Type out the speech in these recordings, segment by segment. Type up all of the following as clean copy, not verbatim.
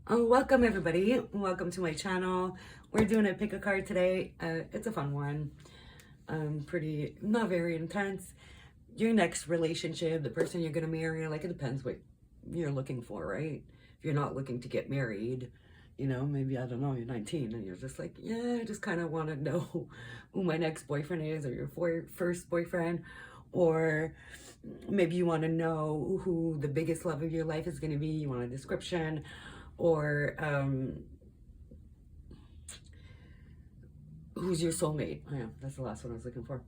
Welcome everybody. Welcome to my channel. We're doing a pick a card today. It's a fun one. Pretty, not very intense. Your next relationship, the person you're gonna marry, like it depends what you're looking for, right? If you're not looking to get married, you know, maybe, I don't know, you're 19 and you're just like, yeah, I just kind of want to know who my next boyfriend is, or your first boyfriend, or maybe you want to know who the biggest love of your life is going to be. You want a description, or who's your soulmate. Oh, yeah, that's the last one I was looking for.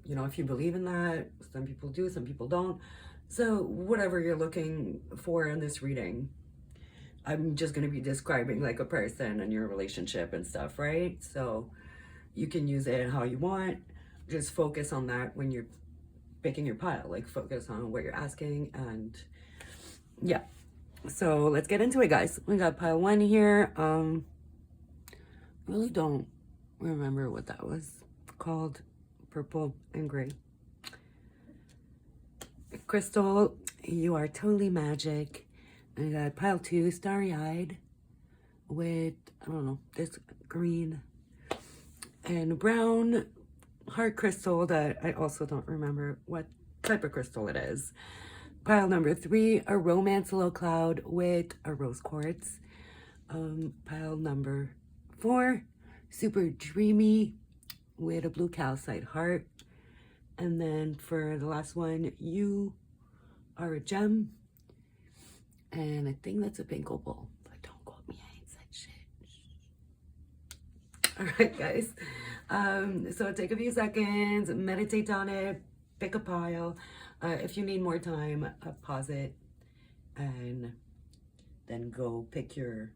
You know, if you believe in that, some people do, some people don't. So whatever you're looking for in this reading, I'm just going to be describing like a person and your relationship and stuff, right? So you can use it how you want. Just focus on that when you're picking your pile. Like, focus on what you're asking, and yeah. So let's get into it, guys. We got pile 1 here. Really don't remember what that was called. Purple and gray. Crystal, you are totally magic. And we got pile 2, starry-eyed, with, I don't know, this green and brown heart crystal that I also don't remember what type of crystal it is. Pile number 3, a romance low cloud with a rose quartz. Pile number 4, super dreamy with a blue calcite heart. And then for the last one, you are a gem. And I think that's a pink opal. But don't quote me, I ain't said shit. All right, guys. So take a few seconds, meditate on it, pick a pile. If you need more time, pause it and then go pick your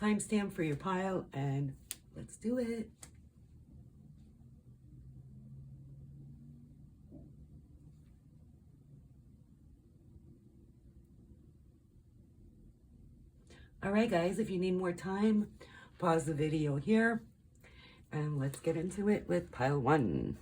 timestamp for your pile, and let's do it. All right, guys, if you need more time, pause the video here and let's get into it with pile 1.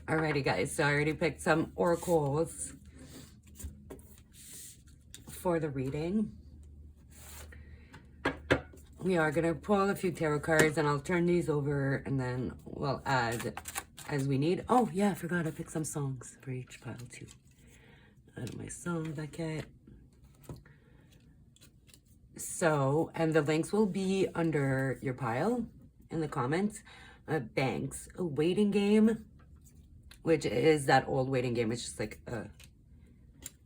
Alrighty, guys, so I already picked some oracles for the reading. We are going to pull a few tarot cards, and I'll turn these over, and then we'll add as we need. Oh, yeah, I forgot I picked some songs for each pile, too. Out of my song bucket. So, and the links will be under your pile in the comments. Banks, a waiting game, which is that old waiting game. It's just like a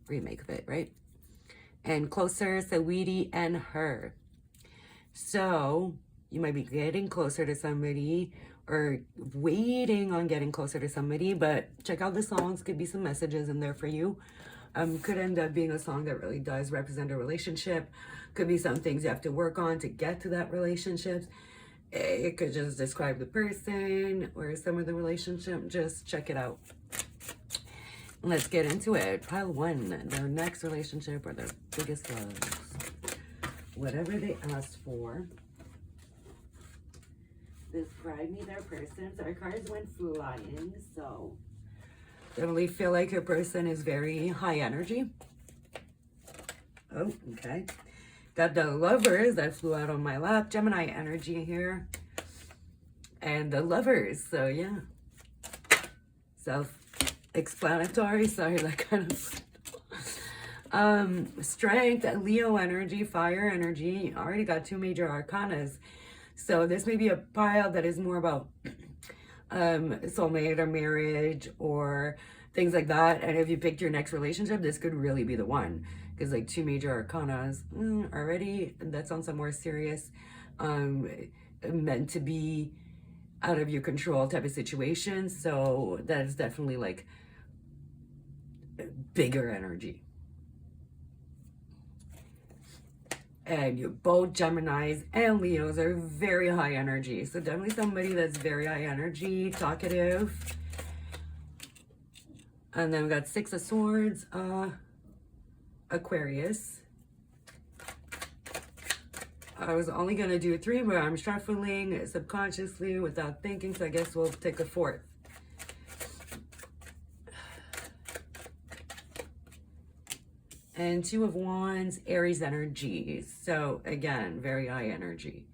remake of it, right? And Closer, Saweetie, and Her. So you might be getting closer to somebody or waiting on getting closer to somebody, but check out the songs. Could be some messages in there for you. Could end up being a song that really does represent a relationship. Could be some things you have to work on to get to that relationship. It could just describe the person or some of the relationship. Just check it out. Let's get into it. Pile 1, their next relationship or their biggest loves. Whatever they asked for. Describe me, their person. So our cards went flying, so definitely feel like your person is very high energy. Oh, okay. Got the Lovers that flew out on my lap. Gemini energy here. And the Lovers, so yeah. Self-explanatory. Sorry, that kind of... Strength, Leo energy, fire energy. Already got 2 major arcanas. So this may be a pile that is more about soulmate or marriage or things like that. And if you picked your next relationship, this could really be the one. Because like 2 major arcanas already, that's on some more serious, meant to be out of your control type of situation. So that is definitely like bigger energy. And you're both Geminis and Leos are very high energy. So definitely somebody that's very high energy, talkative. And then we got 6 of Swords, Aquarius, I was only going to do 3, but I'm shuffling subconsciously without thinking, so I guess we'll take a 4th. And 2 of Wands, Aries energy. So again, very high energy.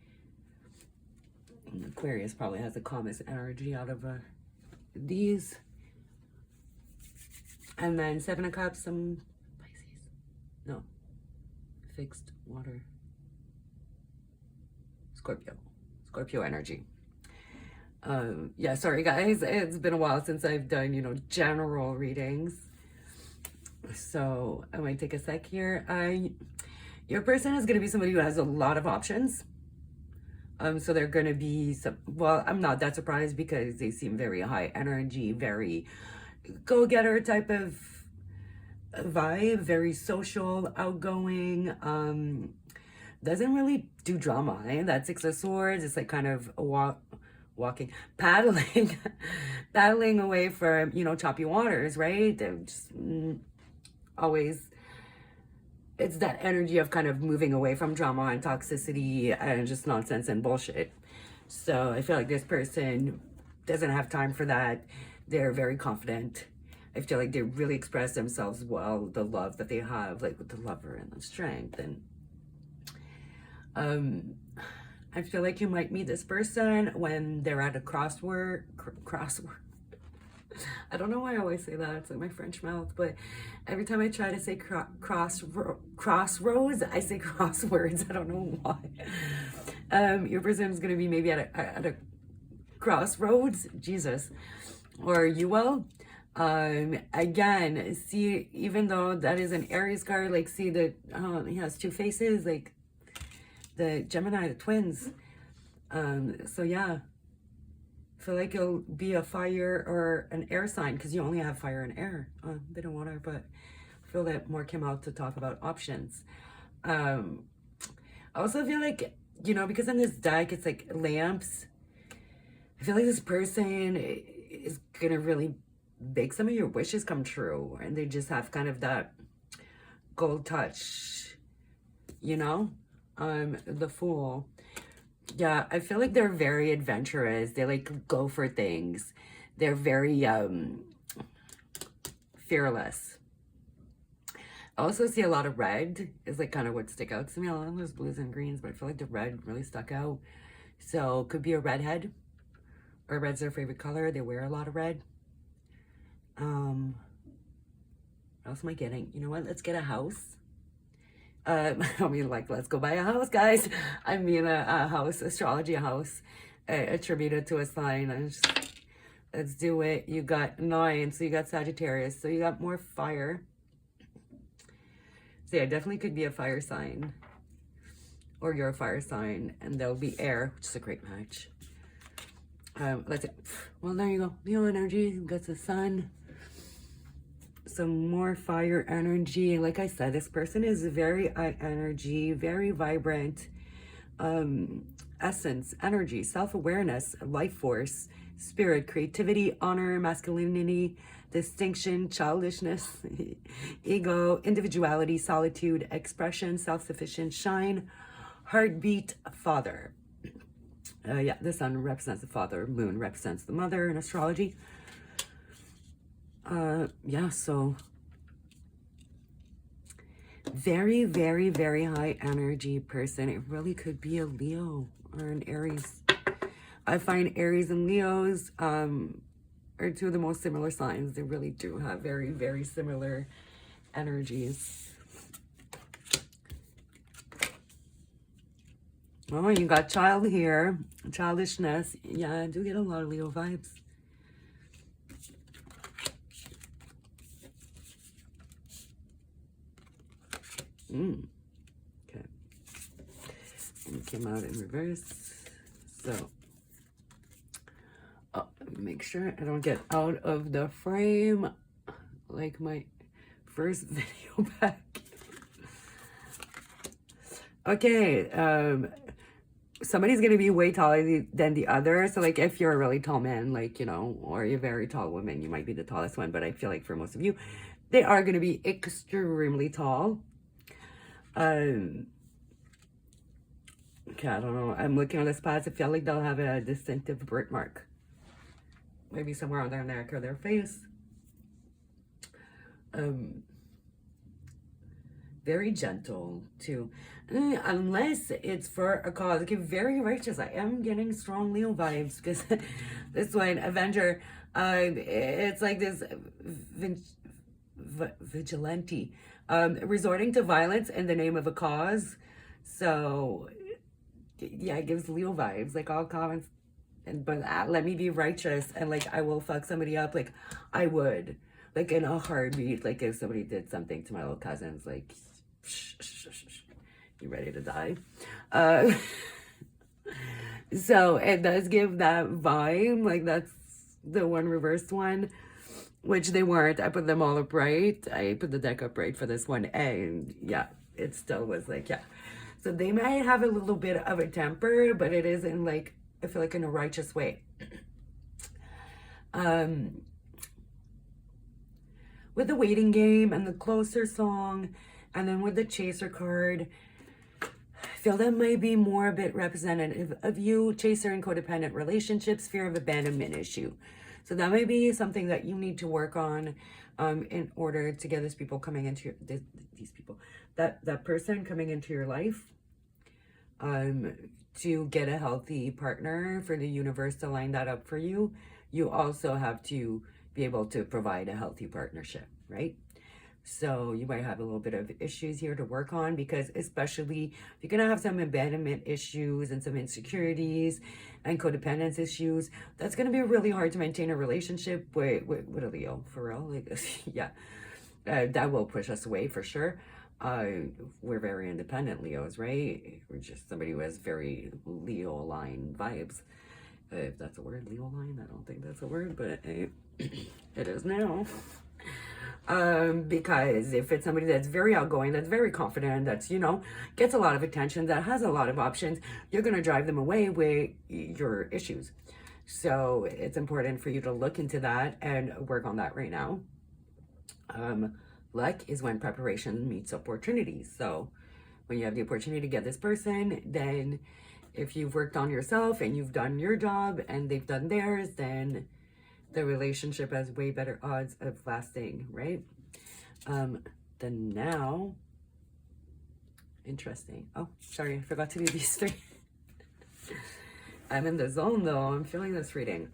And Aquarius probably has the calmest energy out of these. And then 7 of Cups, some Pisces. No. Fixed water. Scorpio energy. Yeah, sorry guys. It's been a while since I've done, you know, general readings. So I might take a sec here. Your person is going to be somebody who has a lot of options. So they're going to be some, well, I'm not that surprised because they seem very high energy, very go-getter type of vibe, very social, outgoing, doesn't really do drama. That 6 of Swords, it's like kind of walking, paddling, paddling away from, you know, choppy waters, right? They're just always, it's that energy of kind of moving away from drama and toxicity and just nonsense and bullshit. So I feel like this person doesn't have time for that. They're very confident. I feel like they really express themselves well, the love that they have, like with the lover and the strength. And I feel like you might meet this person when they're at a crossword. I don't know why I always say that. It's like my French mouth, but every time I try to say crossroads, I say crosswords. I don't know why. Your person is going to be maybe at a crossroads, Jesus, or you will. Again, see, even though that is an Aries card, like, see that he has 2 faces, like the Gemini, the twins. So yeah, I feel like it'll be a fire or an air sign because you only have fire and air. A bit of water, but I feel that more came out to talk about options. I also feel like, you know, because in this deck it's like lamps, I feel like this person is gonna really make some of your wishes come true, and they just have kind of that gold touch, you know. The Fool, yeah, I feel like they're very adventurous. They like go for things. They're very fearless. I also see a lot of red is like kind of what stick out to me. A lot of those blues and greens, but I feel like the red really stuck out. So could be a redhead, or red's their favorite color. They wear a lot of red. What else am I getting? You know what? Let's get a house. I mean, like, let's go buy a house, guys. I mean, a house, astrology, a house attributed to a sign. Let's do it. You got 9, so you got Sagittarius, so you got more fire. So yeah, definitely could be a fire sign, or you're a fire sign, and there'll be air, which is a great match. Let's see. Well, there you go. Leo energy, you got the sun. Some more fire energy. Like I said, this person is very high energy, very vibrant, essence, energy, self-awareness, life force, spirit, creativity, honor, masculinity, distinction, childishness, ego, individuality, solitude, expression, self-sufficient, shine, heartbeat, father. Yeah, the sun represents the father, moon represents the mother in astrology. Yeah, so very, very, very high energy person. It really could be a Leo or an Aries. I find Aries and Leos are 2 of the most similar signs. They really do have very, very similar energies. Oh, you got child here, childishness. Yeah, I do get a lot of Leo vibes. Okay. And it came out in reverse. So, let me make sure I don't get out of the frame like my first video back. Okay. Somebody's going to be way taller than the other. So, like, if you're a really tall man, like, you know, or you're a very tall woman, you might be the tallest one. But I feel like for most of you, they are going to be extremely tall. Okay, I don't know. I'm looking at the spots. I feel like they'll have a distinctive birthmark. Maybe somewhere on their neck or their face. Very gentle too. Unless it's for a cause. Okay, very righteous. I am getting strong Leo vibes because this one, Avenger, it's like this vigilante, resorting to violence in the name of a cause. So yeah, it gives Leo vibes. Like all comments, but let me be righteous and like I will fuck somebody up. Like I would, like in a heartbeat. Like if somebody did something to my little cousins, like you ready to die? So it does give that vibe. Like that's the one reversed one, which they weren't. I put them all upright. I put the deck upright for this one, and yeah, it still was like, yeah. So they might have a little bit of a temper, but it is in like, I feel like in a righteous way. With the waiting game and the closer song, and then with the chaser card, I feel that might be more a bit representative of you, chaser and codependent relationships, fear of abandonment issue. So that might be something that you need to work on in order to get these people coming into your, these people, that person coming into your life, to get a healthy partner, for the universe to line that up for you. You also have to be able to provide a healthy partnership, right? So you might have a little bit of issues here to work on, because especially if you're gonna have some abandonment issues and some insecurities and codependence issues, that's gonna be really hard to maintain a relationship with a Leo, for real. Like, yeah, that will push us away for sure. We're very independent Leos, right? We're just somebody who has very Leo line vibes. If that's a word, Leo line, I don't think that's a word, but it is now. Because if it's somebody that's very outgoing, that's very confident, that's, you know, gets a lot of attention, that has a lot of options, you're going to drive them away with your issues. So it's important for you to look into that and work on that right now. Luck is when preparation meets opportunity. So when you have the opportunity to get this person, then if you've worked on yourself and you've done your job and they've done theirs, then the relationship has way better odds of lasting, right? Then now, interesting. Oh, sorry, I forgot to do these three. I'm in the zone though. I'm feeling this reading.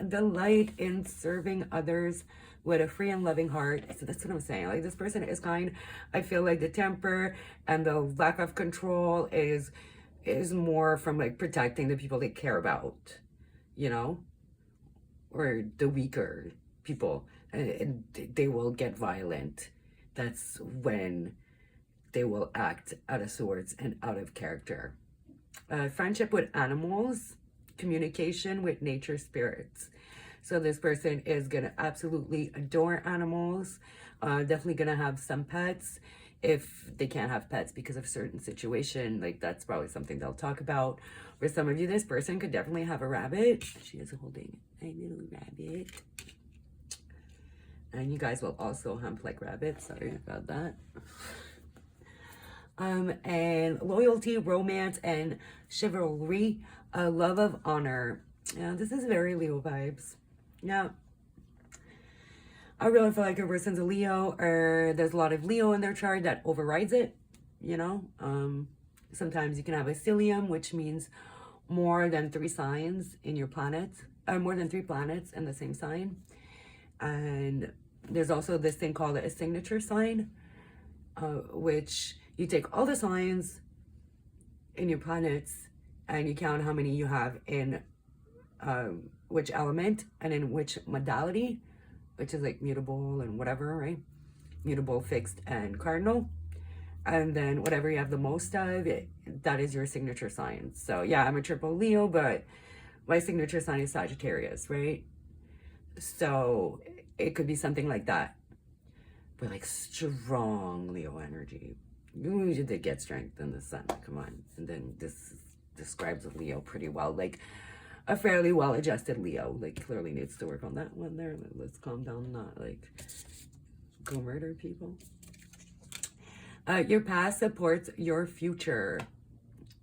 Delight in serving others with a free and loving heart. So that's what I'm saying. Like, this person is kind. I feel like the temper and the lack of control is more from like protecting the people they care about, you know, or the weaker people, and they will get violent. That's when they will act out of sorts and out of character. Friendship with animals, communication with nature spirits. So this person is gonna absolutely adore animals, definitely gonna have some pets. If they can't have pets because of a certain situation, like that's probably something they'll talk about. For some of you, this person could definitely have a rabbit. She is holding a little rabbit. And you guys will also hump like rabbits. Sorry about that. And loyalty, romance, and chivalry, love of honor. Yeah, this is very Leo vibes. Yeah. I really feel like a person's a Leo, or there's a lot of Leo in their chart that overrides it, you know? Sometimes you can have a stellium, which means more than 3 signs in your planet, or more than 3 planets in the same sign. And there's also this thing called a signature sign, which you take all the signs in your planets and you count how many you have in which element and in which modality, which is like mutable and whatever, right? Mutable, fixed, and cardinal. And then whatever you have the most of, that is your signature sign. So yeah, I'm a triple Leo, but my signature sign is Sagittarius, right? So it could be something like that. But like strong Leo energy. You did get strength in the sun, come on. And then this describes a Leo pretty well. Like a fairly well-adjusted Leo. Like clearly needs to work on that one there. Let's calm down, not like go murder people. Your past supports your future.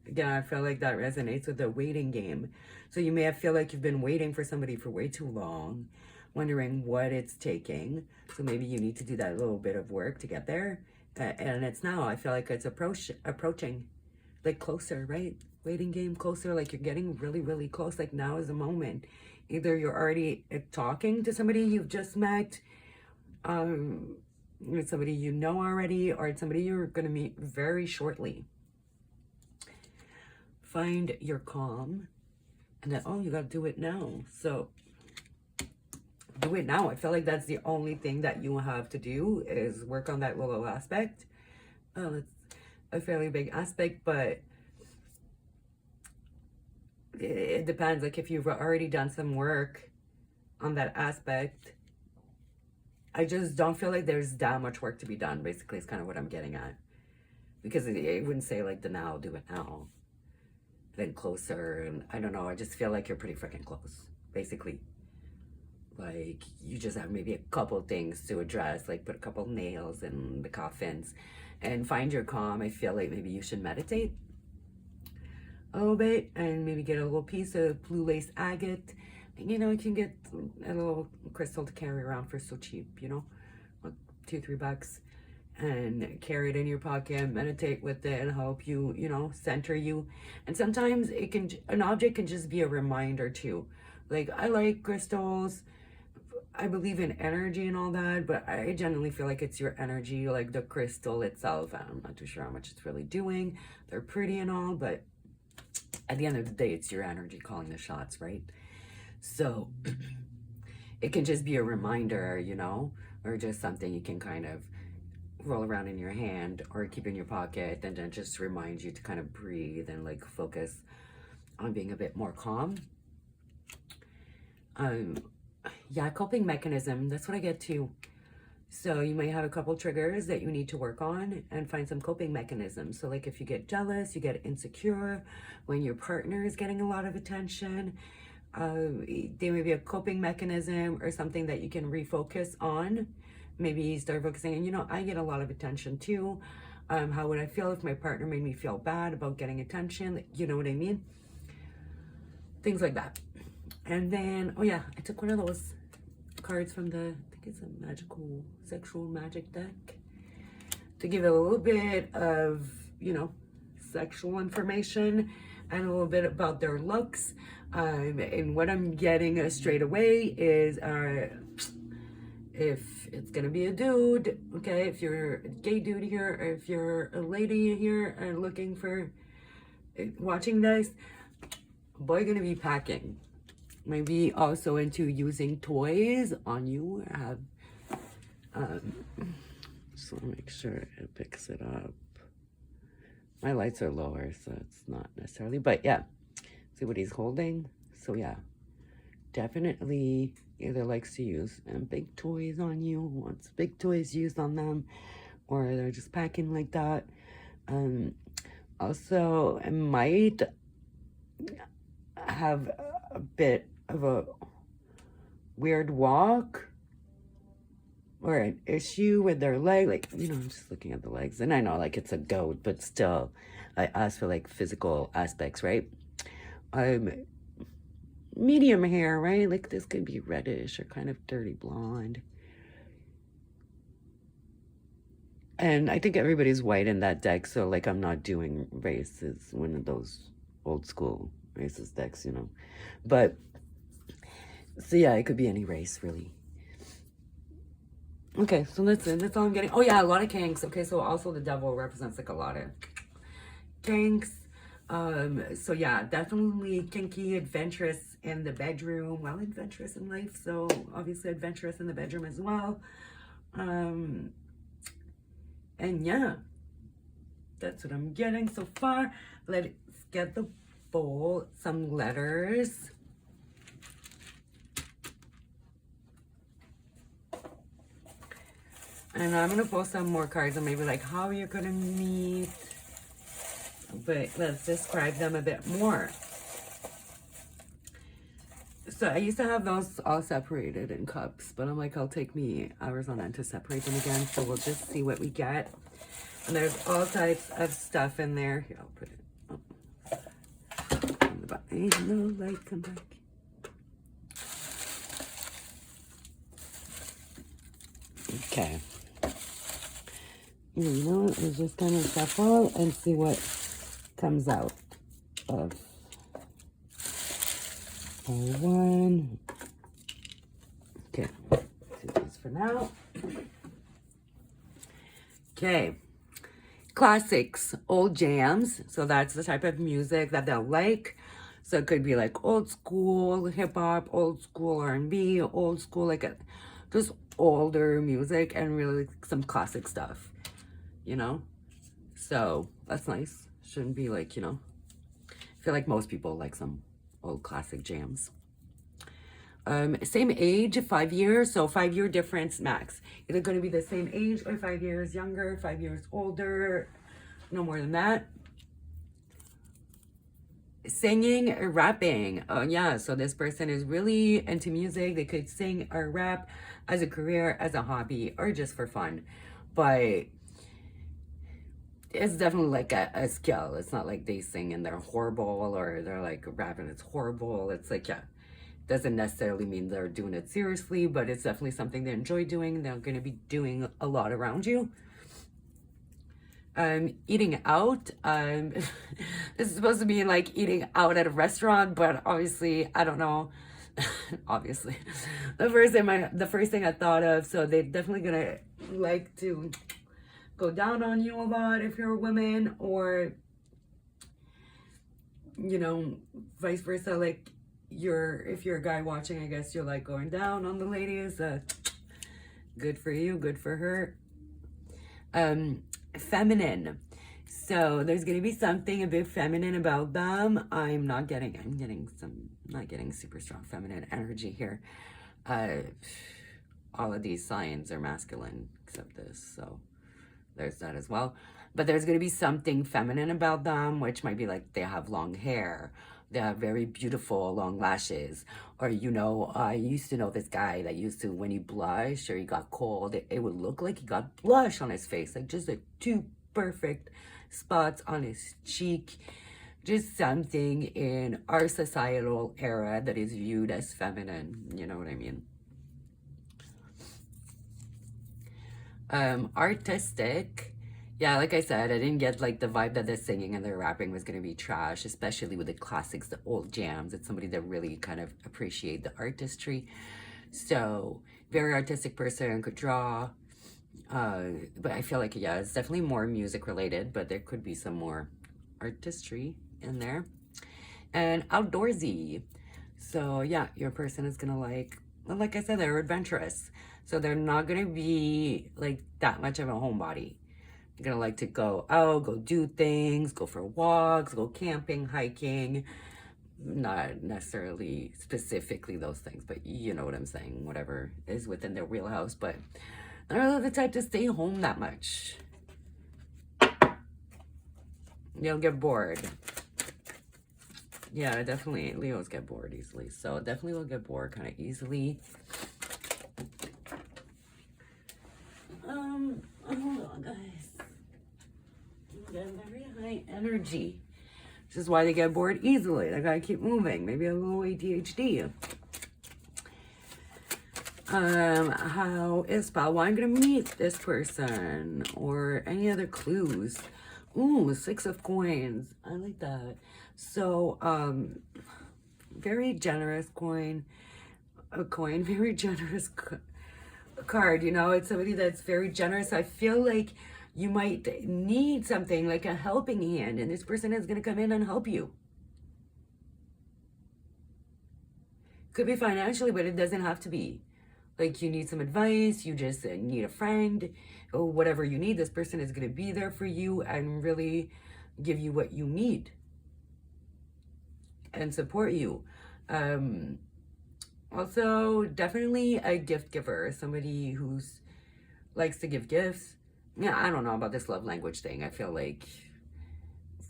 Again, I feel like that resonates with the waiting game. So you may have feel like you've been waiting for somebody for way too long, wondering what it's taking. So maybe you need to do that little bit of work to get there. And it's now, I feel like it's approaching, like closer, right? Waiting game closer, like you're getting really, really close. Like now is the moment. Either you're already talking to somebody you've just met, it's somebody you know already, or it's somebody you're going to meet very shortly. Find your calm, and then, oh, you got to do it now. So do it now. I feel like that's the only thing that you have to do is work on that little aspect. Oh, it's a fairly big aspect, but it depends. Like if you've already done some work on that aspect, I just don't feel like there's that much work to be done. Basically, is kind of what I'm getting at. Because it wouldn't say like the now, do it now. Then closer, and I don't know. I just feel like you're pretty freaking close, basically. Like you just have maybe a couple things to address, like put a couple nails in the coffins and find your calm. I feel like maybe you should meditate a little bit and maybe get a little piece of blue lace agate. You know, you can get a little crystal to carry around for so cheap, you know, like $2-3, and carry it in your pocket, meditate with it, and help you, you know, center you. And sometimes an object can just be a reminder too. Like I like crystals, I believe in energy and all that, but I generally feel like it's your energy, like the crystal itself. I'm not too sure how much it's really doing. They're pretty and all, but at the end of the day, it's your energy calling the shots, right? So it can just be a reminder, you know, or just something you can kind of roll around in your hand or keep in your pocket, and then just remind you to kind of breathe and like focus on being a bit more calm. Yeah, coping mechanism, that's what I get to. So you might have a couple triggers that you need to work on and find some coping mechanisms. So like if you get jealous, you get insecure when your partner is getting a lot of attention, there may be a coping mechanism or something that you can refocus on. Maybe you start focusing on, you know, I get a lot of attention too. How would I feel if my partner made me feel bad about getting attention? You know what I mean? Things like that. And then, oh yeah, I took one of those cards from the, I think it's a magical, sexual magic deck, to give it a little bit of, you know, sexual information and a little bit about their looks. And what I'm getting straight away is if it's gonna be a dude, okay, if you're a gay dude here, or if you're a lady here and looking for watching this, boy gonna be packing. Maybe also into using toys on you. Just want to make sure it picks it up. My lights are lower, so it's not necessarily, but yeah, see what he's holding. So yeah, definitely either likes to use big toys on you, wants big toys used on them, or they're just packing like that. Also, it might have a bit of a weird walk or an issue with their leg. Like, you know, I'm just looking at the legs, and I know like it's a goat, but still I ask for like physical aspects, right? Medium hair, right? Like this could be reddish or kind of dirty blonde. And I think everybody's white in that deck, so like I'm not doing races, one of those old school races decks, you know. But so yeah, it could be any race really. Okay, so that's all I'm getting. Oh yeah, a lot of kinks. Okay, so also the devil represents like a lot of kinks. So yeah, definitely kinky, adventurous in the bedroom, well, adventurous in life, so obviously adventurous in the bedroom as well. And yeah, that's what I'm getting so far. Let's get the bowl, some letters. And I'm gonna pull some more cards and maybe like how you're gonna meet, but let's describe them a bit more. So I used to have those all separated in cups, but I'm like, I'll take me hours on end to separate them again. So we'll just see what we get. And there's all types of stuff in there. Here, I'll put it. Oh, Goodbye. No light, come back. Okay. You know what? Let's just kind of shuffle and see what comes out of one. Okay. Do this for now. Okay. Classics, old jams. So that's the type of music that they'll like. So it could be like old school hip hop, old school R&B, old school just older music, and really some classic stuff, you know? So that's nice. Shouldn't be like, you know, I feel like most people like some old classic jams. Same age, 5 years, so 5-year difference max. Either going to be the same age or 5 years younger, 5 years older, no more than that. Singing or rapping. Oh yeah, so this person is really into music. They could sing or rap as a career, as a hobby, or just for fun. But it's definitely like a skill. It's not like they sing and they're horrible, or they're like rapping, it's horrible. It's like, yeah, doesn't necessarily mean they're doing it seriously, but it's definitely something they enjoy doing. They're going to be doing a lot around you. Eating out. This is supposed to be like eating out at a restaurant, but obviously, I don't know. Obviously, the first thing I thought of. So they're definitely gonna like to go down on you a lot if you're a woman, or you know, vice versa. Like if you're a guy watching, I guess you're like going down on the ladies. Good for you, good for her. Feminine. So there's gonna be something a bit feminine about them. I'm not getting super strong feminine energy here. All of these signs are masculine except this, so there's that as well. But there's gonna be something feminine about them, which might be like they have long hair, they have very beautiful long lashes, or you know, I used to know this guy that used to, when he blushed or he got cold, it would look like he got blush on his face, like just like 2 perfect spots on his cheek. Just something in our societal era that is viewed as feminine, you know what I mean? Artistic. Yeah, like I said, I didn't get like the vibe that the singing and the rapping was gonna be trash, especially with the classics, the old jams. It's somebody that really kind of appreciate the artistry. So very artistic person, could draw. But I feel like, yeah, it's definitely more music related, but there could be some more artistry in there. And outdoorsy. So yeah, your person is gonna like I said, they're adventurous. So they're not gonna be like that much of a homebody. They're gonna like to go out, go do things, go for walks, go camping, hiking. Not necessarily specifically those things, but you know what I'm saying, whatever is within their wheelhouse. But they're not the type to stay home that much. They'll get bored. Yeah, definitely. Leos get bored easily. So definitely will get bored kind of easily. Hold on, guys. They have very high energy. This is why they get bored easily. They gotta keep moving. Maybe a little ADHD. How is Paul? Why I'm gonna meet this person, or any other clues? Ooh, 6 of coins. I like that. So, very generous very generous card. You know, it's somebody that's very generous. I feel like you might need something like a helping hand, and this person is gonna come in and help you. Could be financially, but it doesn't have to be. Like you need some advice, you just need a friend, or whatever you need, this person is going to be there for you and really give you what you need and support you. Also, definitely a gift giver, somebody who's likes to give gifts. Yeah, I don't know about this love language thing. I feel like,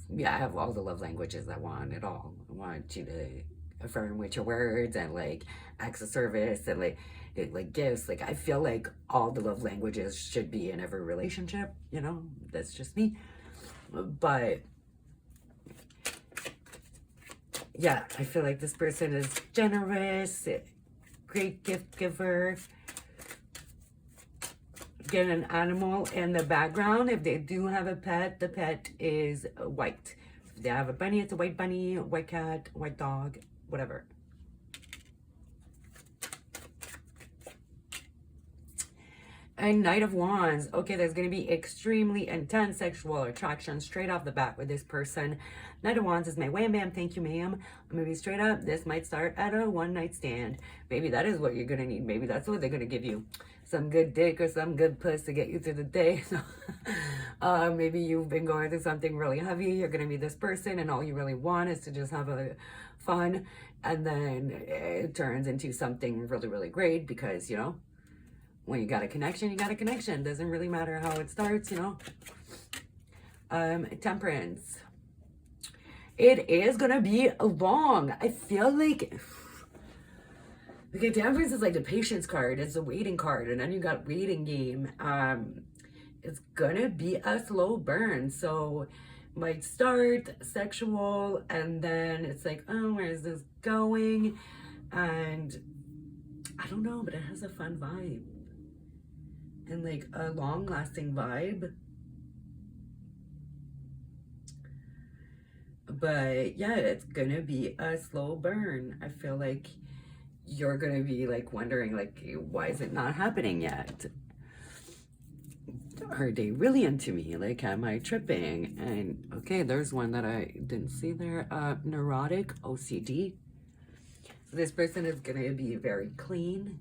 yeah, I have all the love languages. I want it all. I want you to affirm with your words and like acts of service and like gifts. Like I feel like all the love languages should be in every relationship, you know, that's just me. But yeah, I feel like this person is generous, great gift giver. Get an animal in the background. If they do have a pet, the pet is white. If they have a bunny, it's a white bunny, white cat, white dog, whatever. And Knight of Wands. Okay, there's going to be extremely intense sexual attraction straight off the bat with this person. Knight of Wands is my wham bam. Thank you, ma'am. I'm going to be straight up. This might start at a one-night stand. Maybe that is what you're going to need. Maybe that's what they're going to give you. Some good dick or some good puss to get you through the day. Maybe you've been going through something really heavy. You're going to meet this person and all you really want is to just have a fun. And then it turns into something really, really great because, you know, when you got a connection, you got a connection. Doesn't really matter how it starts, you know. Temperance. It is gonna be long. I feel like, okay, Temperance is like the patience card. It's a waiting card, and then you got waiting game. It's gonna be a slow burn. So might start sexual, and then it's like, oh, where is this going? And I don't know, but it has a fun vibe. And like a long-lasting vibe. But yeah, it's gonna be a slow burn. I feel like you're gonna be like wondering, like, why is it not happening yet? Are they really into me? Like, am I tripping? And okay, there's one that I didn't see there. Neurotic, OCD. So this person is gonna be very clean.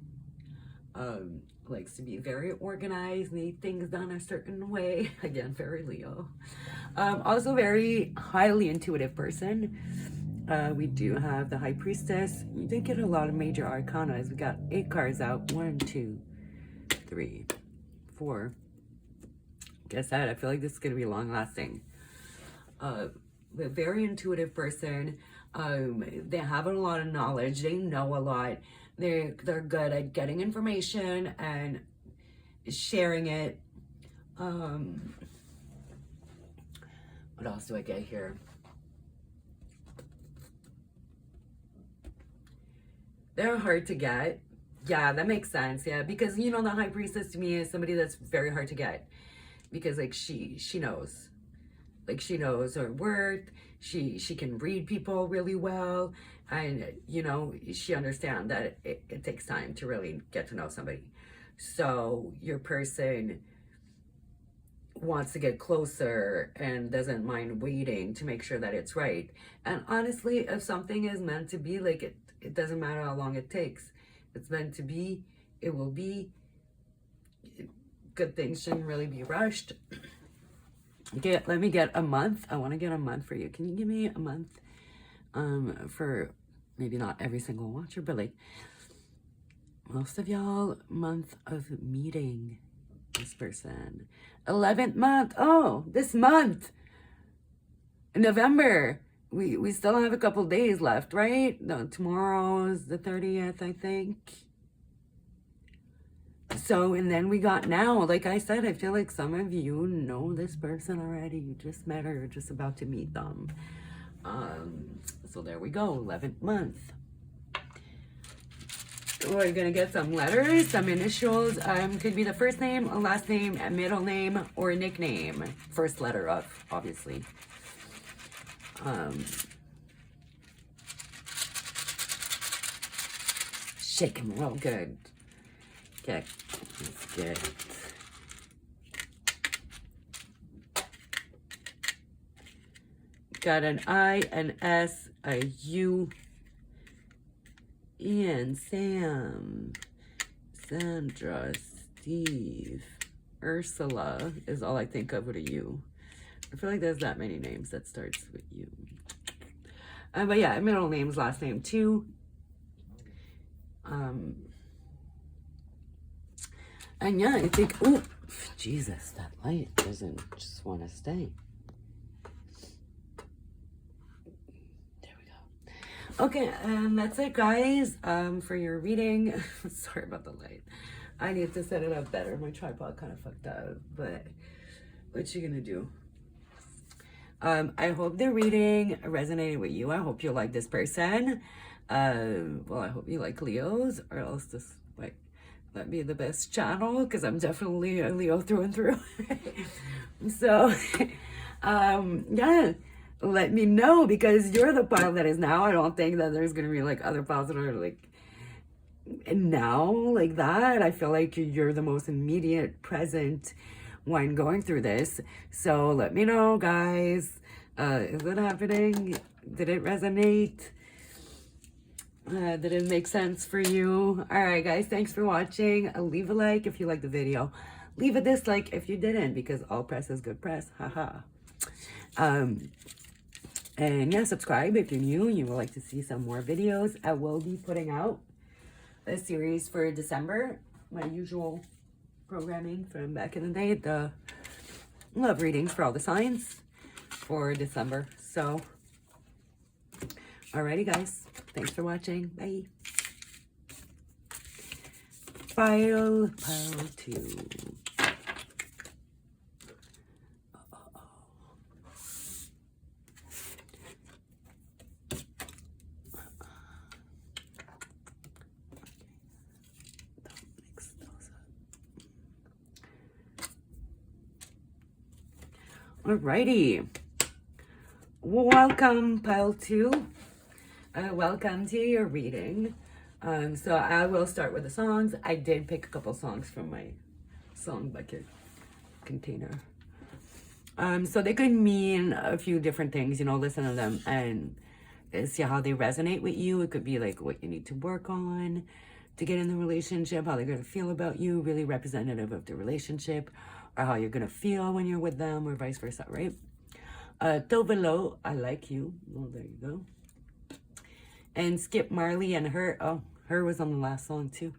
Likes to be very organized, need things done a certain way. Again, very Leo. Also very highly intuitive person. We do have the High Priestess. You did get a lot of major arcana. We got 8 cards out. 1, 2, 3, 4. Guess that. I feel like this is going to be long lasting. A very intuitive person. They have a lot of knowledge. They know a lot. They're good at getting information and sharing it. What else do I get here? They're hard to get. Yeah, that makes sense. Yeah, because you know the High Priestess to me is somebody that's very hard to get, because like she knows, like she knows her worth. She can read people really well, and you know she understands that it takes time to really get to know somebody. So your person wants to get closer and doesn't mind waiting to make sure that it's right. And honestly, if something is meant to be, like it doesn't matter how long it takes. If it's meant to be, it will be. Good things shouldn't really be rushed. Okay, let me get a month. I want to get a month for you. Can you give me a month? For maybe not every single watcher, but like most of y'all, month of meeting this person. 11th month. Oh, this month. November. We still have a couple days left, right? No, tomorrow's the 30th, I think. So, and then we got now, like I said, I feel like some of you know this person already. You just met her, you're just about to meet them. So there we go, 11th month. We're gonna get some letters, some initials. Could be the first name, a last name, a middle name, or a nickname. First letter of, obviously. Shake them real good. Okay, let's get got an I, an S, a U, Ian, Sam, Sandra, Steve, Ursula is all I think of with a U. I feel like there's that many names that starts with U. But yeah, middle names, last name too. And yeah, I think, oh, Jesus, that light doesn't just want to stay. There we go. Okay, and that's it, guys, for your reading. Sorry about the light. I need to set it up better. My tripod kind of fucked up, but what you gonna do? I hope the reading resonated with you. I hope you like this person. Well, I hope you like Leos, or else this might not be the best channel, because I'm definitely a Leo through and through. So, yeah, let me know, because you're the pile that is now. I don't think that there's gonna be like other piles that are like now like that. I feel like you're the most immediate present when going through this. So let me know, guys. Is it happening? Did it resonate? Did it make sense for you? All right, guys, thanks for watching. Leave a like if you liked the video. Leave a dislike if you didn't, because all press is good press. Haha. And yeah, subscribe if you're new and you would like to see some more videos. I will be putting out a series for December, my usual programming from back in the day, the love readings for all the signs for December. So, alrighty, guys, thanks for watching. Bye. Pile 2. Alrighty, welcome pile 2. Welcome to your reading. So I will start with the songs. I did pick a couple songs from my song bucket container. So they could mean a few different things, you know. Listen to them and see how they resonate with you. It could be like what you need to work on to get in the relationship, how they're going to feel about you, really representative of the relationship, or how you're going to feel when you're with them, or vice versa, right? Tove Lo, I Like You. Well, there you go. And skip Marley and Her. Oh, Her was on the last song too.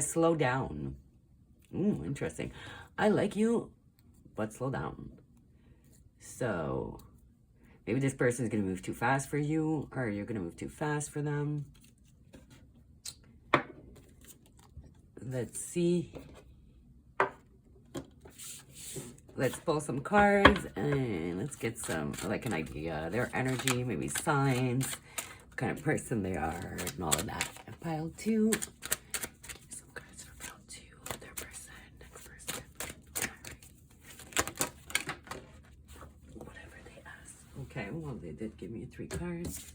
Slow Down. Ooh, interesting. I like you, but slow down. So maybe this person is going to move too fast for you, or you're going to move too fast for them. Let's see. Let's pull some cards and let's get some, like, an idea. Their energy, maybe signs, what kind of person they are, and all of that. And pile 2. Some cards for pile 2. Their person, next person. Whatever they ask. Okay, well, they did give me 3 cards.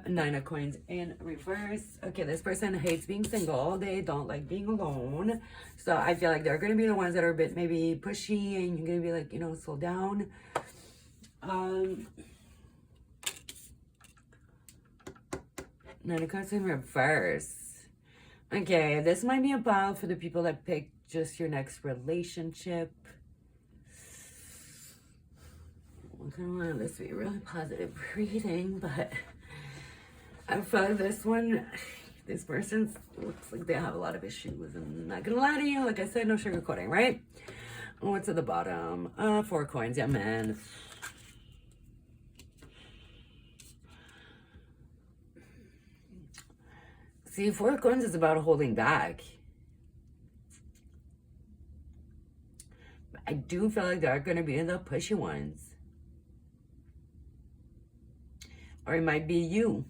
9 of coins in reverse. Okay, this person hates being single. They don't like being alone. So I feel like they're going to be the ones that are a bit maybe pushy, and you're going to be like, you know, slow down. 9 of cards in reverse. Okay, this might be a pile for the people that pick just your next relationship. I kind of want this to be a really positive reading, but I feel like this person looks like they have a lot of issues. I'm not gonna lie to you, like I said, no sugarcoating, right? What's at the bottom? 4 coins, yeah, man. See, 4 coins is about holding back. I do feel like they're gonna be the pushy ones. Or it might be you.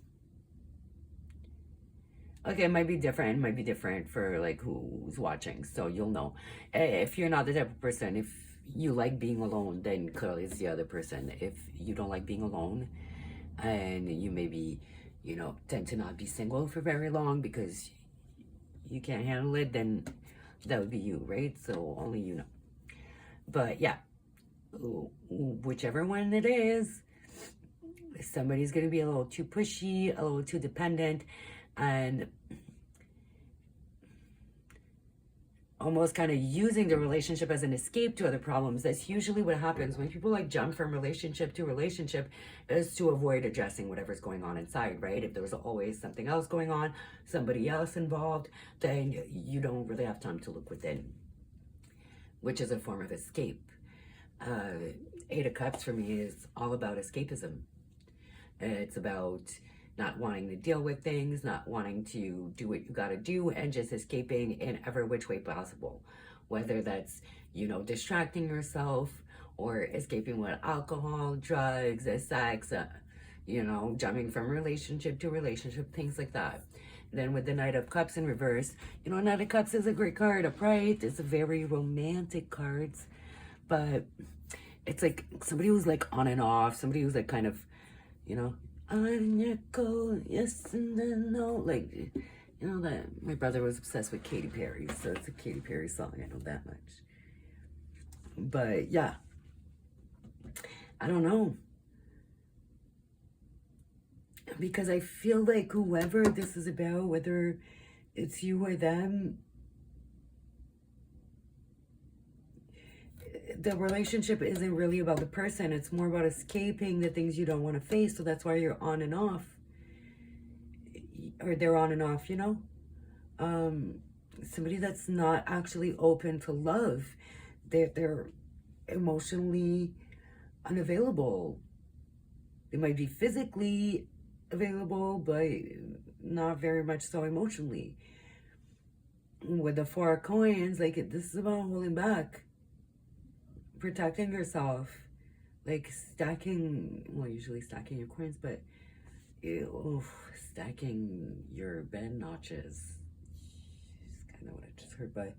Okay, it might be different. It might be different for like who's watching. So you'll know. If you're not the type of person, if you like being alone, then clearly it's the other person. If you don't like being alone, and you maybe, you know, tend to not be single for very long because you can't handle it, then that would be you, right? So only you know. But yeah, whichever one it is, somebody's going to be a little too pushy, a little too dependent, and almost kind of using the relationship as an escape to other problems. That's usually what happens when people like jump from relationship to relationship, is to avoid addressing whatever's going on inside, right? If there's always something else going on, somebody else involved, then you don't really have time to look within, which is a form of escape. 8 of Cups for me is all about escapism. It's about not wanting to deal with things, not wanting to do what you gotta do, and just escaping in every which way possible. Whether that's, you know, distracting yourself, or escaping with alcohol, drugs, sex, you know, jumping from relationship to relationship, things like that. Then with the Knight of Cups in reverse, you know, Knight of Cups is a great card, upright. It's a very romantic cards, but it's like somebody who's like on and off, somebody who's like kind of, you know, on your go, yes and then no, like, you know, that my brother was obsessed with Katy Perry, so it's a Katy Perry song, I know that much. But yeah, I don't know, because I feel like whoever this is about, whether it's you or them, the relationship isn't really about the person. It's more about escaping the things you don't want to face. So that's why you're on and off, or they're on and off, you know. Somebody that's not actually open to love. They're emotionally unavailable. They might be physically available, but not very much so emotionally. With the Four of Coins, like, this is about holding back, protecting yourself, like stacking, well, usually stacking your coins, but stacking your bed notches. It's kind of what I just heard, but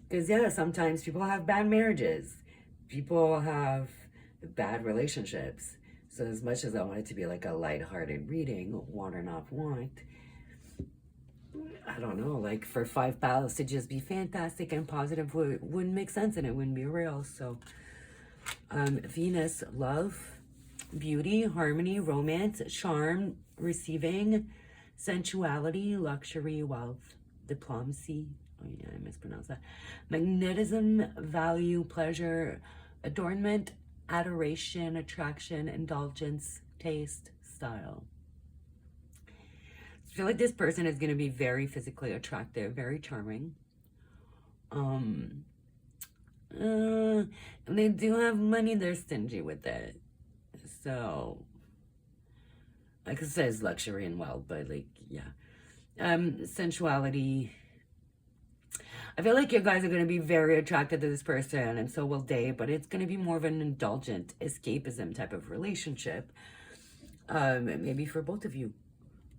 because yeah, sometimes people have bad marriages, people have bad relationships. So as much as I want it to be like a lighthearted reading, want or not want, I don't know, like for 5 pals to just be fantastic and positive wouldn't make sense, and it wouldn't be real. So Venus, love, beauty, harmony, romance, charm, receiving, sensuality, luxury, wealth, diplomacy. Oh yeah, I mispronounced that. Magnetism, value, pleasure, adornment, adoration, attraction, indulgence, taste, style. I feel like this person is going to be very physically attractive, very charming. And they do have money, they're stingy with it. So, like it says luxury and wealth, but like, yeah. Sensuality. I feel like you guys are going to be very attracted to this person, and so will they, but it's going to be more of an indulgent escapism type of relationship. Maybe for both of you,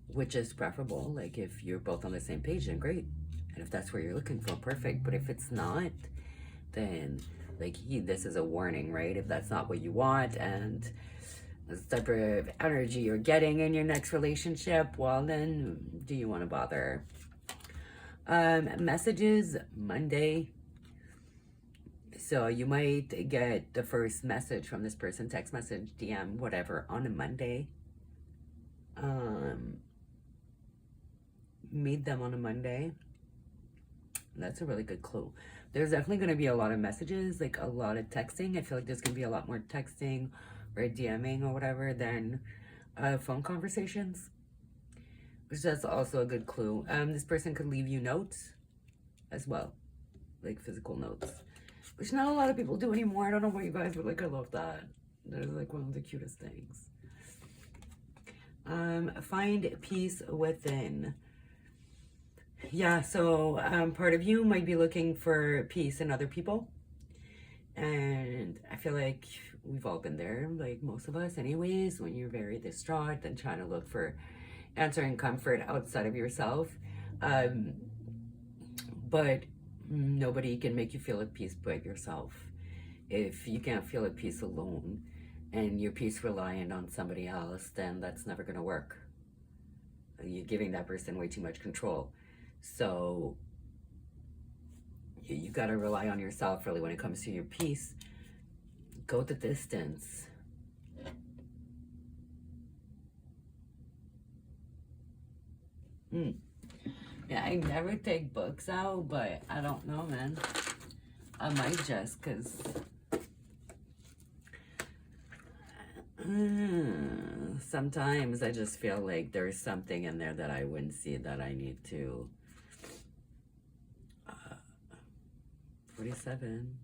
which is preferable. Like, if you're both on the same page, then great. And if that's what you're looking for, perfect. But if it's not, then like this is a warning, right? If that's not what you want, and the type of energy you're getting in your next relationship, well, then do you want to bother? Messages, Monday. So you might get the first message from this person, text message, DM, whatever, on a Monday. Meet them on a Monday. That's a really good clue. There's definitely going to be a lot of messages, like a lot of texting. I feel like there's going to be a lot more texting or DMing or whatever than phone conversations, which that's also a good clue. This person could leave you notes as well, like physical notes, which not a lot of people do anymore. I don't know what you guys, but like, I love that. That is like one of the cutest things. Find peace within. Yeah, so part of you might be looking for peace in other people, and I feel like we've all been there, like most of us anyways, when you're very distraught and trying to look for answer and comfort outside of yourself. But nobody can make you feel at peace but yourself. If you can't feel at peace alone and your peace reliant on somebody else, then that's never going to work. You're giving that person way too much control. So you got to rely on yourself really when it comes to your peace. Go the distance. Yeah, I never take books out, but I don't know, man. I might just, because sometimes I just feel like there's something in there that I wouldn't see that I need to. 47.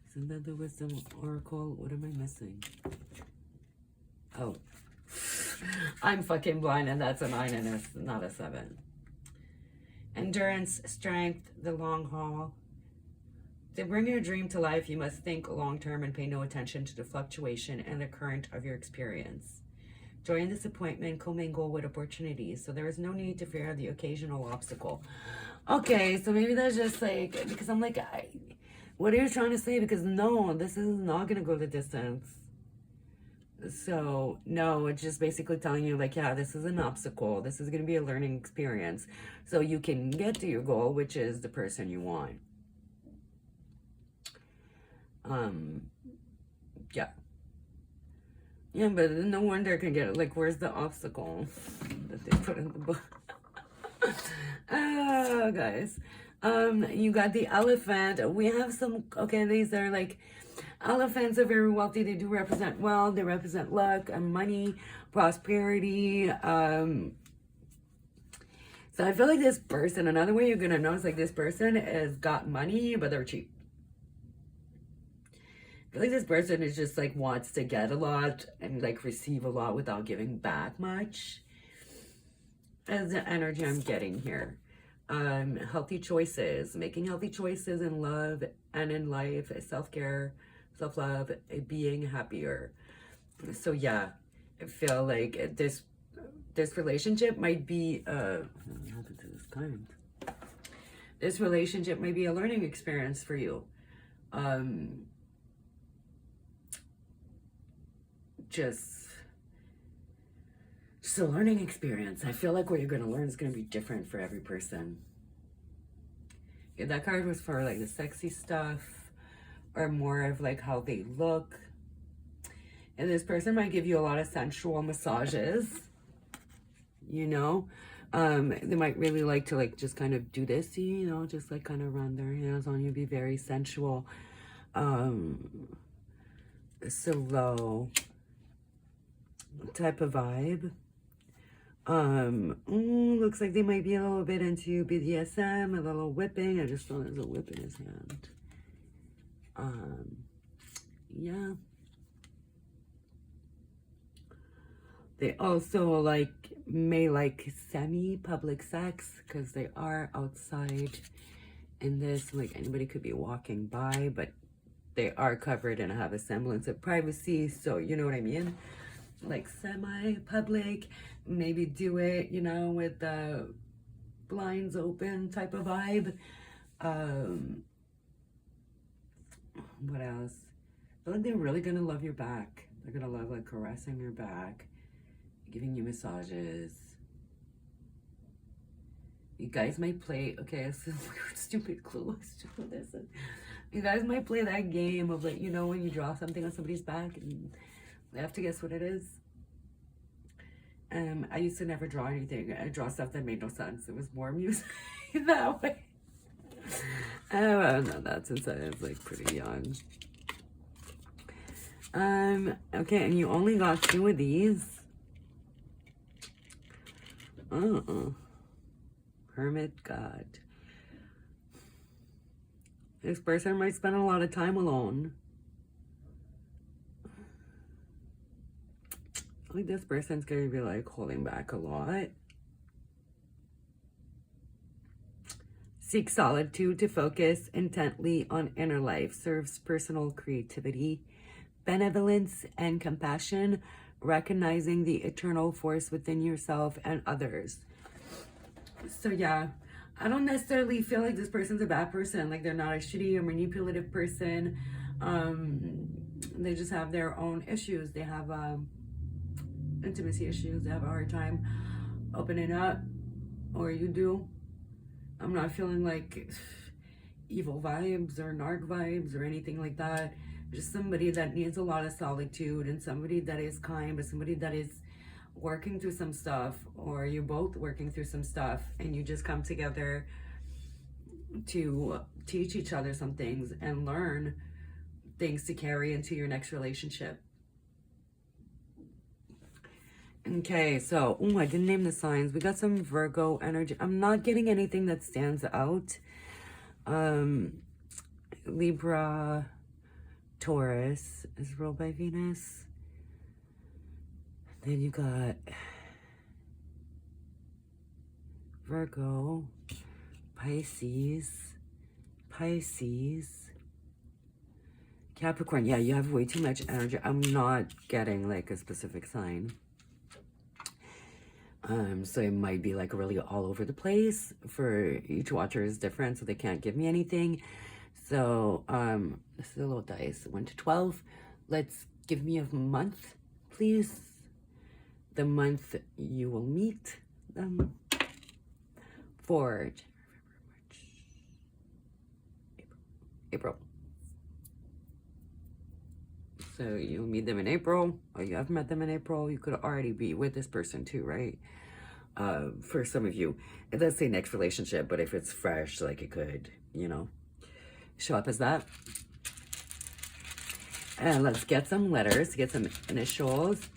Isn't that the Wisdom Oracle? What am I missing? Oh. I'm fucking blind, and that's a 9 and it's not a 7. Endurance, strength, the long haul, To bring your dream to life, you must think long-term and pay no attention to the fluctuation and the current of your experience. Joy and disappointment commingle with opportunities, so there is no need to fear the occasional obstacle. Okay, so maybe that's just like, because I'm like, what are you trying to say? Because no, this is not going to go the distance. So, no, it's just basically telling you, like, yeah, this is an obstacle. This is going to be a learning experience. So you can get to your goal, which is the person you want. Yeah. Yeah, but no wonder I can get it. Like, where's the obstacle that they put in the book? Oh, guys. You got the elephant. We have some, okay, these are like, elephants are very wealthy. They do represent wealth. They represent luck and money, prosperity. So I feel like this person, another way you're going to notice, like, this person has got money, but they're cheap. I feel like this person is just like wants to get a lot and like receive a lot without giving back much. As the energy I'm getting here. Healthy choices, making healthy choices in love and in life, self-care, self-love, being happier. So yeah, I feel like this relationship might be what happened to this kind? This relationship may be a learning experience for you. Just a learning experience. I feel like what you're going to learn is going to be different for every person. Yeah, that card was for like the sexy stuff or more of like how they look. And this person might give you a lot of sensual massages, you know. They might really like to like just kind of do this, you know, just like kind of run their hands on you, be very sensual. Slow type of vibe. Looks like they might be a little bit into BDSM, a little whipping. I just saw there's a whip in his hand. Yeah. They also may like semi-public sex because they are outside in this. Like anybody could be walking by, but they are covered and have a semblance of privacy. So you know what I mean? Like semi-public, maybe do it, you know, with the blinds open type of vibe. What else? I feel like they're really gonna love your back. They're gonna love like caressing your back, giving you massages. You guys might play, okay, it's a weird, stupid clue. You guys might play that game of like, you know, when you draw something on somebody's back and they have to guess what it is. I used to never draw anything. I draw stuff that made no sense. It was more music that way. I don't know that since I was like pretty young. Okay, and you only got 2 of these. Hermit God. This person might spend a lot of time alone. Like this person's gonna be like holding back a lot. Seek solitude to focus intently on inner life. Serves personal creativity, benevolence, and compassion. Recognizing the eternal force within yourself and others. So yeah, I don't necessarily feel like this person's a bad person. Like they're not a shitty or manipulative person. They just have their own issues. They have intimacy issues. They have a hard time opening up, or you do. I'm not feeling like evil vibes or narc vibes or anything like that. Just somebody that needs a lot of solitude and somebody that is kind, but somebody that is working through some stuff, or you're both working through some stuff and you just come together to teach each other some things and learn things to carry into your next relationship. Okay, so, I didn't name the signs. We got some Virgo energy. I'm not getting anything that stands out. Libra, Taurus is ruled by Venus. Then you got Virgo, Pisces, Capricorn, yeah, you have way too much energy. I'm not getting like a specific sign. So it might be like really all over the place. For each watcher is different, so they can't give me anything. So this is a little dice, 1 to 12. Let's give me a month, please. The month you will meet them for April. So you'll meet them in April, or you have met them in April. You could already be with this person too, right? For some of you, it does say next relationship, but if it's fresh, like it could, you know, show up as that. And let's get some letters, get some initials.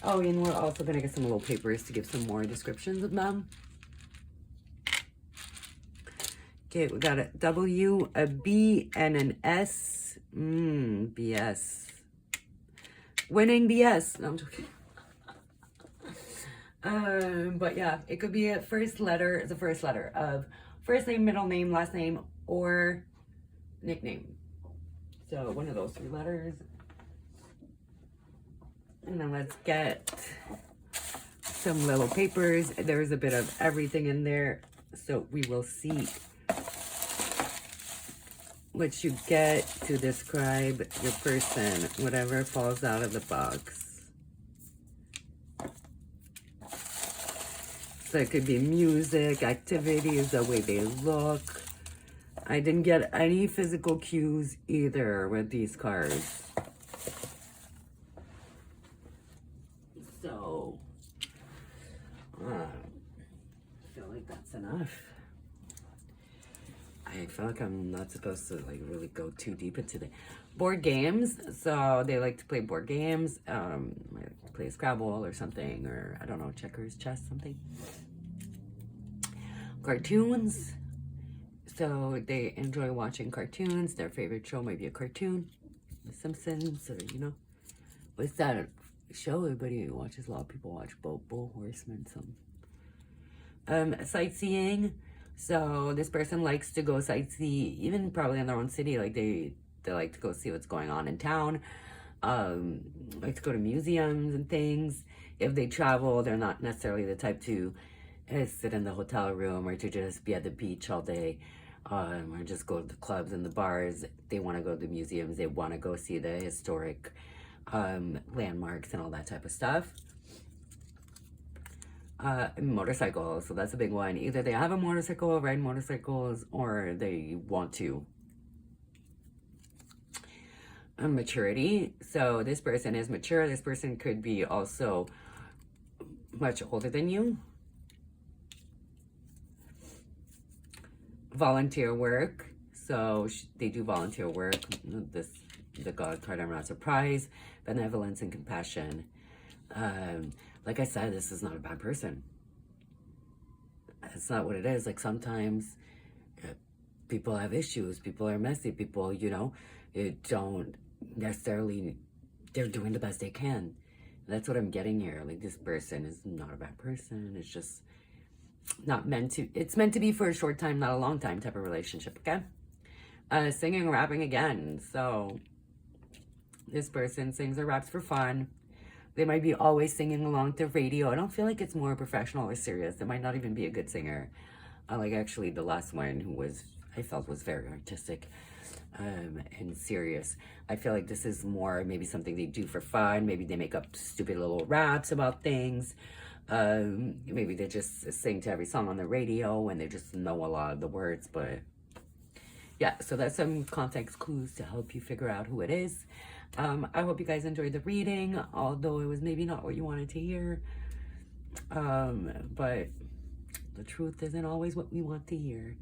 Oh, and we're also going to get some little papers to give some more descriptions of them. Okay, we got a W, a B, and an S. BS. Winning BS. No, I'm joking. But yeah, it could be a first letter, the first letter of first name, middle name, last name, or nickname. So one of those 3 letters. And then let's get some little papers. There's a bit of everything in there. So we will see what you get to describe your person, whatever falls out of the box. So it could be music, activities, the way they look. I didn't get any physical cues either with these cards. So, I feel like that's enough. I feel like I'm not supposed to like really go too deep into the board games. So they like to play board games, play Scrabble or something, or I don't know, checkers, chess, something. Cartoons. So they enjoy watching cartoons. Their favorite show might be a cartoon, The Simpsons, or you know, what's that show everybody watches? A lot of people watch Bull Horseman. Some sightseeing. So this person likes to go sightsee, even probably in their own city. Like they like to go see what's going on in town. Like to go to museums and things. If they travel, they're not necessarily the type to sit in the hotel room or to just be at the beach all day, or just go to the clubs and the bars. They want to go to the museums. They want to go see the historic landmarks and all that type of stuff. Motorcycles, so that's a big one. Either they have a motorcycle, ride motorcycles, or they want to. Maturity, so this person is mature. This person could be also much older than you. Volunteer work, so they do volunteer work. The God card, I'm not surprised. Benevolence and compassion. Like I said, this is not a bad person. It's not what it is. Like sometimes people have issues. People are messy. People, you know, don't necessarily, they're doing the best they can. That's what I'm getting here. Like this person is not a bad person. It's just not meant to, it's meant to be for a short time, not a long time type of relationship, okay? Singing and rapping again. So this person sings or raps for fun. They might be always singing along to radio. I don't feel like it's more professional or serious. It might not even be a good singer. Like actually the last one who was, I felt was very artistic and serious. I feel like this is more maybe something they do for fun. Maybe they make up stupid little raps about things. Maybe they just sing to every song on the radio and they just know a lot of the words. But yeah, so that's some context clues to help you figure out who it is. I hope you guys enjoyed the reading, although it was maybe not what you wanted to hear. But the truth isn't always what we want to hear.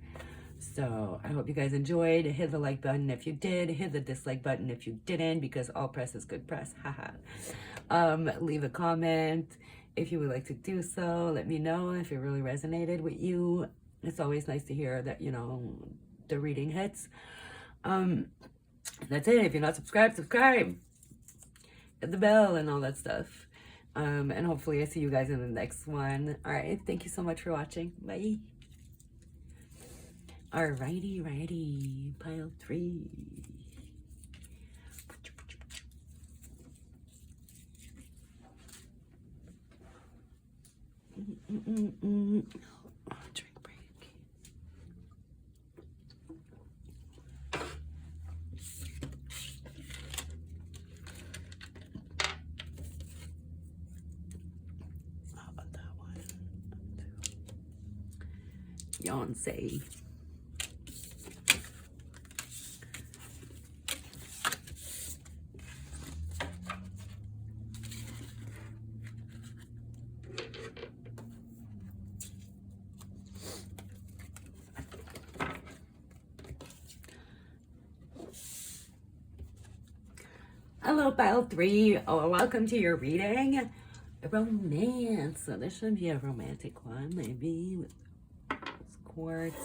So I hope you guys enjoyed. Hit the like button if you did. Hit the dislike button if you didn't, because all press is good press. Haha. Leave a comment if you would like to do so. Let me know if it really resonated with you. It's always nice to hear that, you know, the reading hits. That's it. If you're not subscribed, subscribe. Hit the bell and all that stuff. And hopefully I see you guys in the next one. All right. Thank you so much for watching. Bye. Alrighty, righty. Pile 3. Drink break. How about that one? Beyoncé. Hello, pile 3. Oh, welcome to your reading. Romance. So this should be a romantic one, maybe with Quartz.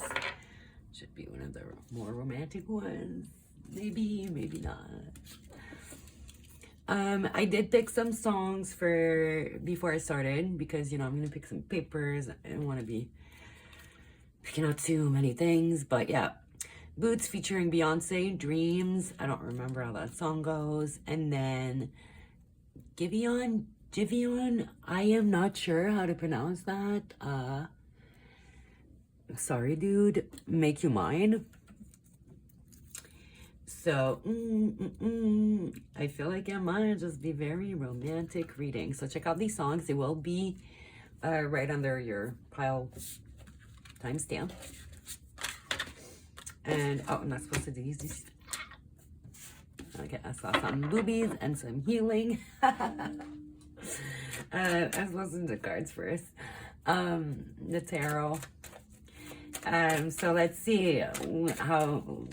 Should be one of the more romantic ones. Maybe, maybe not. I did pick some songs for before I started because, you know, I'm gonna pick some papers. I don't want to be picking out too many things, but yeah. Boots featuring Beyoncé, Dreams. I don't remember how that song goes. And then Givéon. I am not sure how to pronounce that. Sorry, dude. Make You Mine. So, I feel like it might just be very romantic reading. So check out these songs. They will be right under your pile timestamp. And, oh, I'm not supposed to do these. Okay, I saw some boobies and some healing. I'm supposed to do the cards first. The tarot. So let's see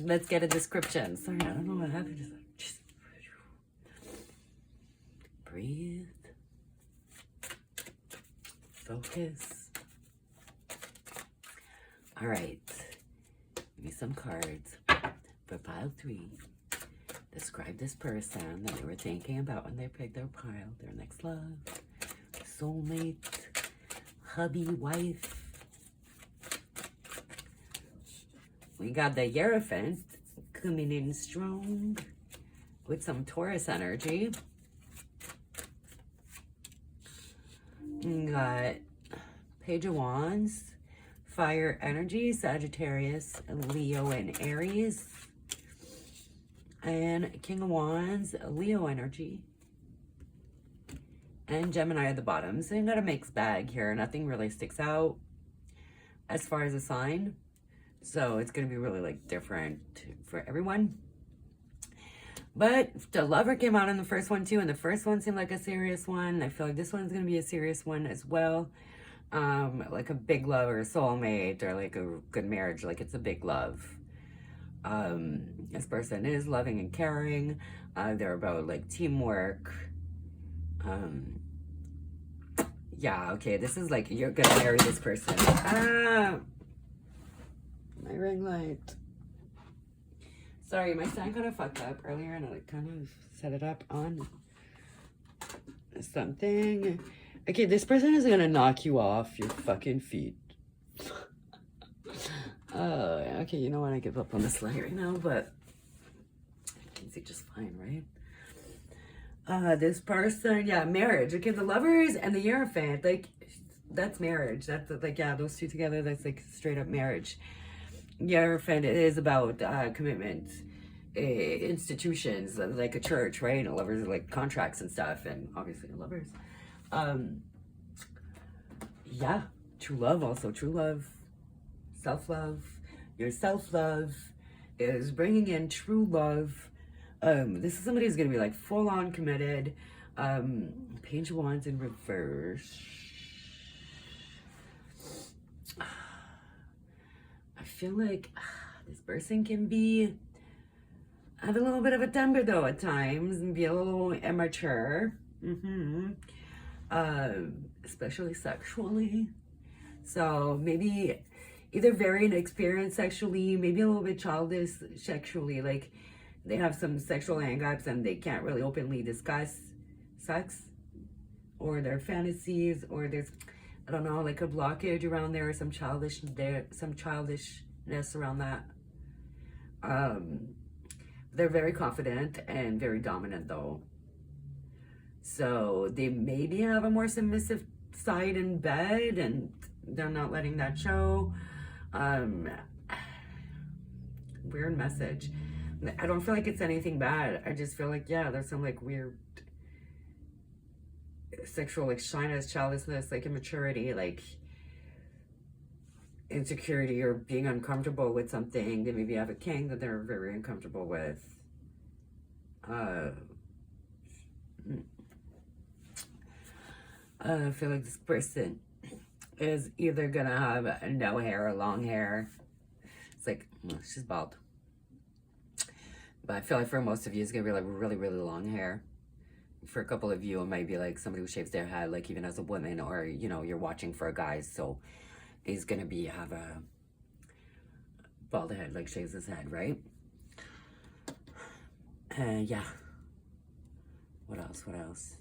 let's get a description. Sorry, I don't know what happened. Just breathe. Focus. All right. Give me some cards for pile 3. Describe this person that they were thinking about when they picked their pile. Their next love. Soulmate. Hubby, wife. We got the Hierophant coming in strong with some Taurus energy. We got Page of Wands, fire energy, Sagittarius, Leo, and Aries. And King of Wands, Leo energy. And Gemini at the bottom. So you got a mixed bag here. Nothing really sticks out as far as a sign. So it's going to be really like different for everyone. But the lover came out in the first one too. And the first one seemed like a serious one. I feel like this one's going to be a serious one as well. Like a big love or a soulmate or like a good marriage. Like it's a big love. This person is loving and caring. They're about like teamwork. Yeah, okay. This is like you're going to marry this person. My ring light. Sorry, my stand kind of fucked up earlier and I like kind of set it up on something. Okay, this person is gonna knock you off your fucking feet. Okay, you know what? I give up on this light right now, but I can see just fine, right? This person, yeah, marriage. Okay, the lovers and the Hierophant, like that's marriage. That's like, yeah, those two together, that's like straight up marriage. Hierophant is about commitment, institutions like a church, right? And lovers are like contracts and stuff, and obviously lovers. Yeah, true love also. True love, self-love. Your self-love is bringing in true love. This is somebody who's gonna be like full-on committed. Page of Wands in reverse. I feel like this person can have a little bit of a temper though at times and be a little immature. Especially sexually. So maybe either very inexperienced sexually, maybe a little bit childish sexually. Like they have some sexual hang-ups and they can't really openly discuss sex or their fantasies, or there's, I don't know, like a blockage around there, or some childishness around that. They're very confident and very dominant though. So they maybe have a more submissive side in bed, and they're not letting that show. Weird message. I don't feel like it's anything bad. I just feel like, yeah, there's some like weird sexual like shyness, childishness, like immaturity, like insecurity, or being uncomfortable with something. They maybe have a king that they're very uncomfortable with. I feel like this person is either gonna have no hair or long hair. It's like, well, she's bald. But I feel like for most of you, it's gonna be like really, really long hair. For a couple of you, it might be like somebody who shaves their head, like even as a woman, or you know, you're watching for a guy, so he's gonna have a bald head, like shaves his head, right? Yeah. What else? What else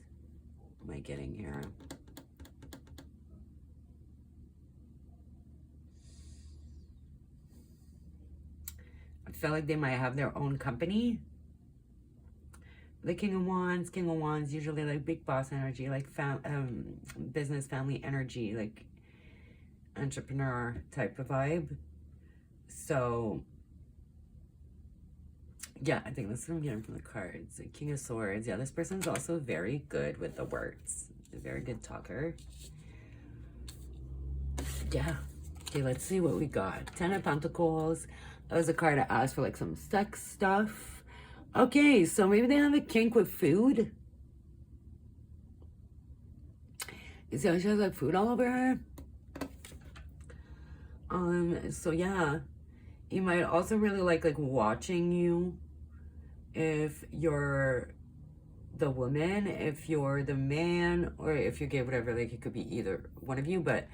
am I getting here? I feel like they might have their own company. The King of Wands, usually like big boss energy, like business, family energy, like entrepreneur type of vibe. So, yeah, I think that's what I'm getting from the cards. The King of Swords. Yeah, this person's also very good with the words. A very good talker. Yeah. Okay, let's see what we got. Ten of Pentacles. That was a card I asked for like some sex stuff. Okay, so maybe they have a kink with food. You see how she has like food all over her? So yeah. You might also really like watching you if you're the woman, if you're the man, or if you're gay, whatever. Like it could be either one of you, but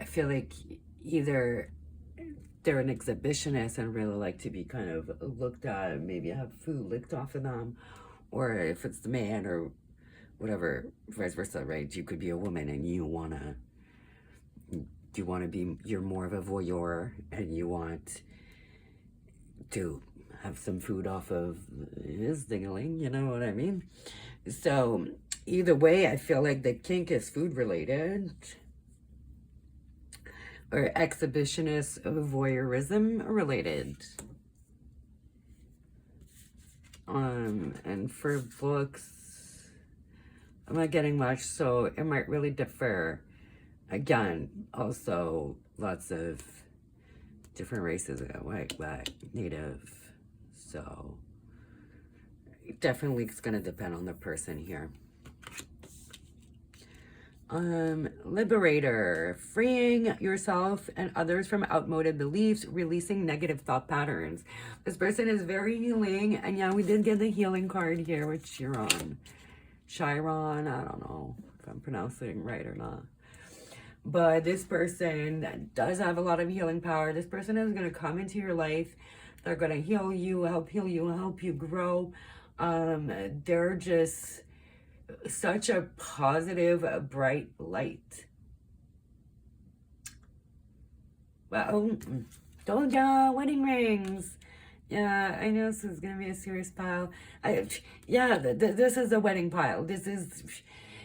I feel like either they're an exhibitionist and really like to be kind of looked at and maybe have food licked off of them, or if it's the man or whatever, vice versa, right? You could be a woman and you want to be, you're more of a voyeur and you want to have some food off of his dingling, you know what I mean? So either way, I feel like the kink is food related, or exhibitionist voyeurism related. And for books, I'm not getting much, so it might really differ. Again, also lots of different races, white, black, native. So definitely it's gonna depend on the person here. Liberator, freeing yourself and others from outmoded beliefs, releasing negative thought patterns. This person is very healing, and yeah, we did get the healing card here with Chiron. Chiron, I don't know if I'm pronouncing right or not. But this person does have a lot of healing power. This person is going to come into your life. They're going to heal you, help you grow. They're just such a positive, bright light. Well, told ya, wedding rings. Yeah, I know this is gonna be a serious pile. This is a wedding pile. This is,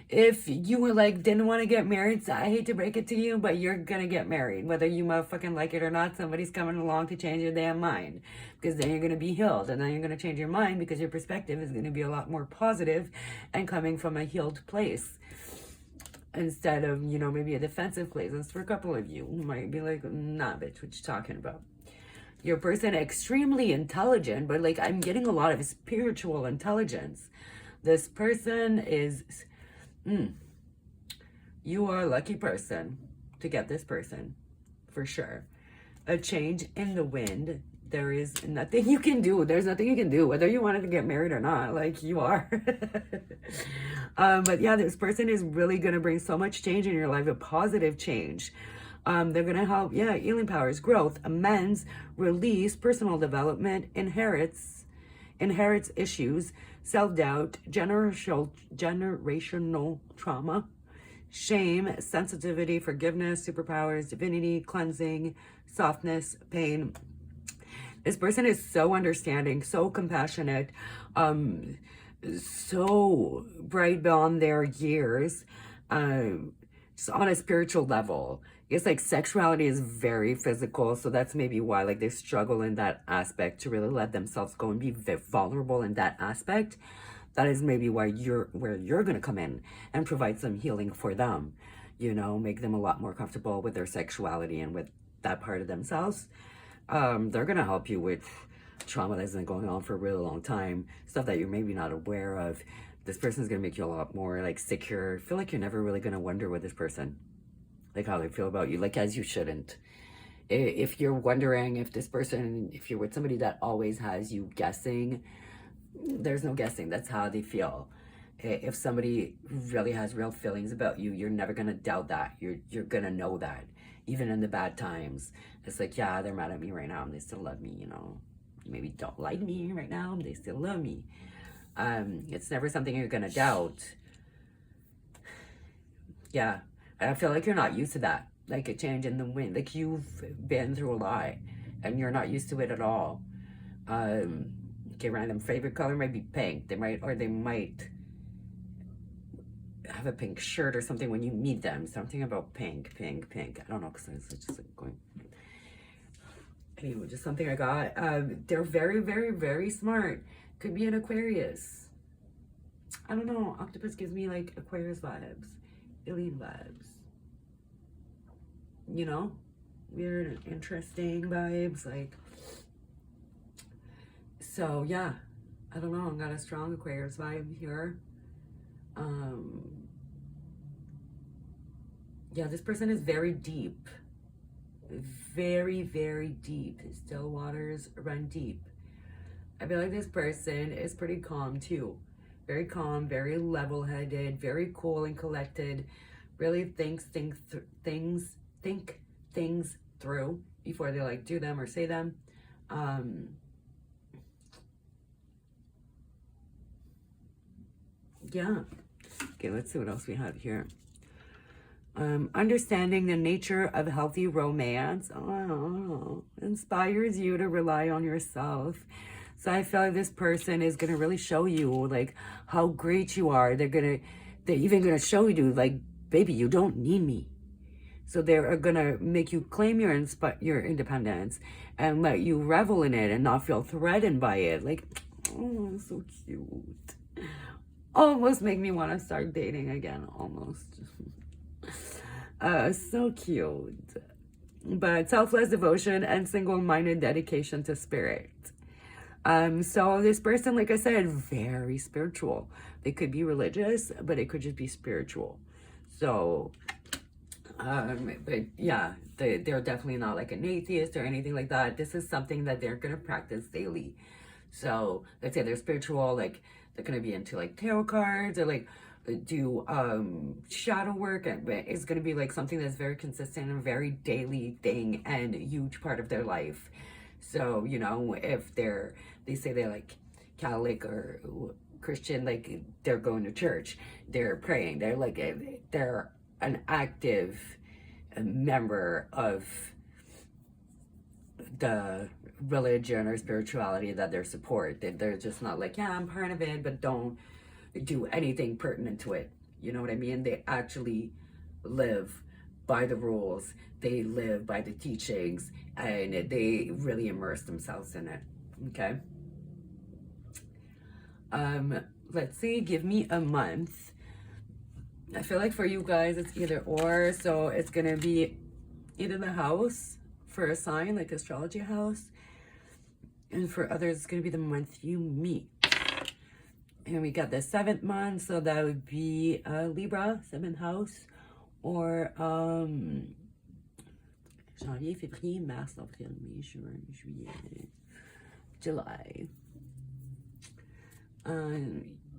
if you were like didn't want to get married, so I hate to break it to you, but you're gonna get married, whether you motherfucking like it or not. Somebody's coming along to change your damn mind, because then you're gonna be healed, and then you're gonna change your mind because your perspective is gonna be a lot more positive and coming from a healed place instead of, you know, maybe a defensive place. And for a couple of you who might be like, nah, bitch, what you talking about? Your person extremely intelligent, but like I'm getting a lot of spiritual intelligence. This person is, you are a lucky person to get this person, for sure. A change in the wind. There is nothing you can do. There's nothing you can do, whether you wanted to get married or not, like you are. But yeah, this person is really going to bring so much change in your life, a positive change. They're going to help, healing powers, growth, amends, release, personal development, inherits issues, self-doubt, generational trauma, shame, sensitivity, forgiveness, superpowers, divinity, cleansing, softness, pain. This person is so understanding, so compassionate. so bright beyond their years, just on a spiritual level. It's like sexuality is very physical, so that's maybe why like they struggle in that aspect to really let themselves go and be vulnerable in that aspect. That is maybe why you're gonna come in and provide some healing for them, you know, make them a lot more comfortable with their sexuality and with that part of themselves. They're gonna help you with trauma that's been going on for a really long time, stuff that you're maybe not aware of. This person's gonna make you a lot more like secure. Feel like you're never really gonna wonder with this person, like how they feel about you, like as you shouldn't. If you're wondering if this person, if you're with somebody that always has you guessing, there's no guessing. That's how they feel. If somebody really has real feelings about you, you're never gonna doubt that. You're gonna know that, even in the bad times. It's like, yeah, they're mad at me right now, and they still love me. You know, maybe don't like me right now, they still love me. It's never something you're gonna doubt. Yeah, I feel like you're not used to that, like a change in the wind. Like you've been through a lot, and you're not used to it at all. Okay, random favorite color might be pink. They might have a pink shirt or something when you meet them. Something about pink. I don't know, because it's just like going. Anyway, just something I got. They're very smart. Could be an Aquarius. I don't know. Octopus gives me like Aquarius vibes, alien vibes. You know, weird, interesting vibes. Like, so yeah. I don't know. I got a strong Aquarius vibe here. Yeah, this person is very deep. Very deep. Still waters run deep. I feel like this person is pretty calm too. Very calm, very level-headed, very cool and collected. Really think things through before they like do them or say them. Yeah. Okay, let's see what else we have here. Understanding the nature of healthy romance inspires you to rely on yourself. So I feel like this person is gonna really show you like how great you are. They're even gonna show you like, baby, you don't need me. So they're gonna make you claim your independence and let you revel in it and not feel threatened by it. Like, oh, so cute. Almost make me want to start dating again. Almost. So cute. But selfless devotion and single-minded dedication to spirit. So this person, like I said, very spiritual. They could be religious, but it could just be spiritual. So, but yeah, they're definitely not like an atheist or anything like that. This is something that they're gonna practice daily. So let's say they're spiritual, like they're gonna be into like tarot cards or like do shadow work, and it's gonna be like something that's very consistent and very daily thing and a huge part of their life. So, you know, if they say they're like Catholic or Christian, like they're going to church, they're praying, they're an active member of the religion or spirituality that they support. They're just not like, yeah, I'm part of it, but don't do anything pertinent to it. You know what I mean? They actually live by the rules. They live by the teachings, and they really immerse themselves in it. Okay. Let's see, give me a month. I feel like for you guys, it's either or. So it's gonna be either the house for a sign, like astrology house, and for others, it's gonna be the month you meet. And we got the 7th month, so that would be Libra, 7th house, or janvier, février, mars, avril, mai, juin, juillet, July.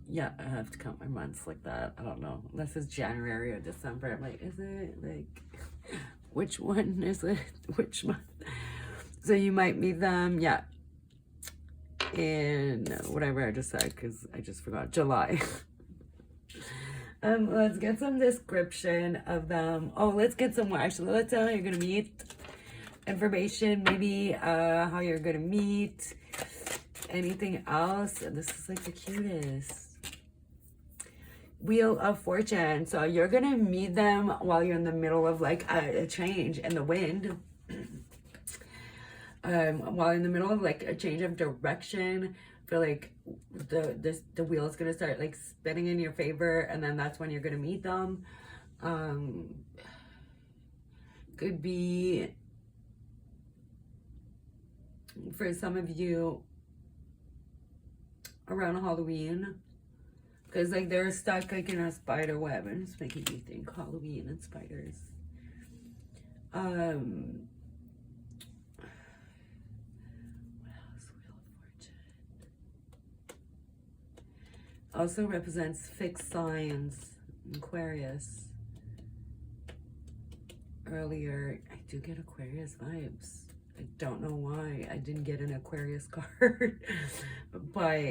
Yeah, I have to count my months like that. I don't know, unless it's January or December. I'm like, is it like, which one is it? Which month? So you might meet them, yeah, in whatever I just said, because I just forgot, July. Let's get some description of them. Oh, let's get some more. Actually, let's tell how you're gonna meet. Information, maybe how you're gonna meet. Anything else? This is like the cutest. Wheel of Fortune. So you're gonna meet them while you're in the middle of like a change in the wind. While in the middle of like a change of direction, I feel like the wheel is gonna start like spinning in your favor, and then that's when you're gonna meet them. Could be for some of you around Halloween, because like they're stuck like in a spider web, and it's making me think Halloween and spiders. What else? Wheel of Fortune also represents fixed signs. Aquarius. Earlier, I do get Aquarius vibes. I don't know why I didn't get an Aquarius card. But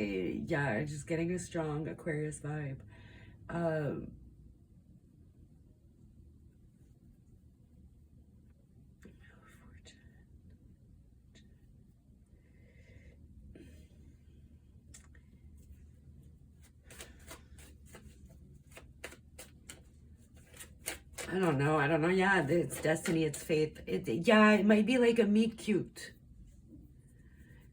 yeah, just getting a strong Aquarius vibe. I don't know. Yeah, it's destiny, it's fate. Yeah, it might be like a meet cute.